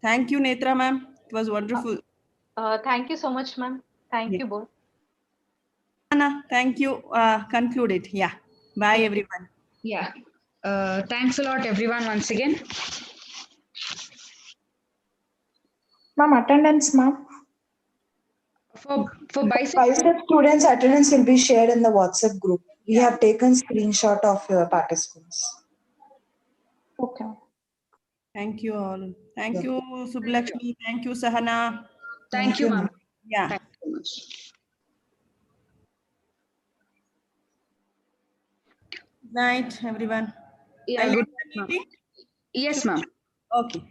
Thank you, Netra ma'am. It was wonderful. Thank you so much, ma'am. Thank Yeah. you both. Anna, thank you. Conclude it. Yeah. Bye, Yeah. everyone. Yeah. Thanks a lot, everyone, once again. Ma'am, attendance, ma'am. For bicep, Bicep students' attendance will be shared in the WhatsApp group. We have taken screenshot of participants. Okay. Thank you all. Thank Yeah. you, Sublakshmi. Thank you, Sahana. thank you, ma'am. Yeah. Thank you so much. Night, everyone. Yeah, I'll good end night, the ma'am. meeting. Yes, ma'am. Okay.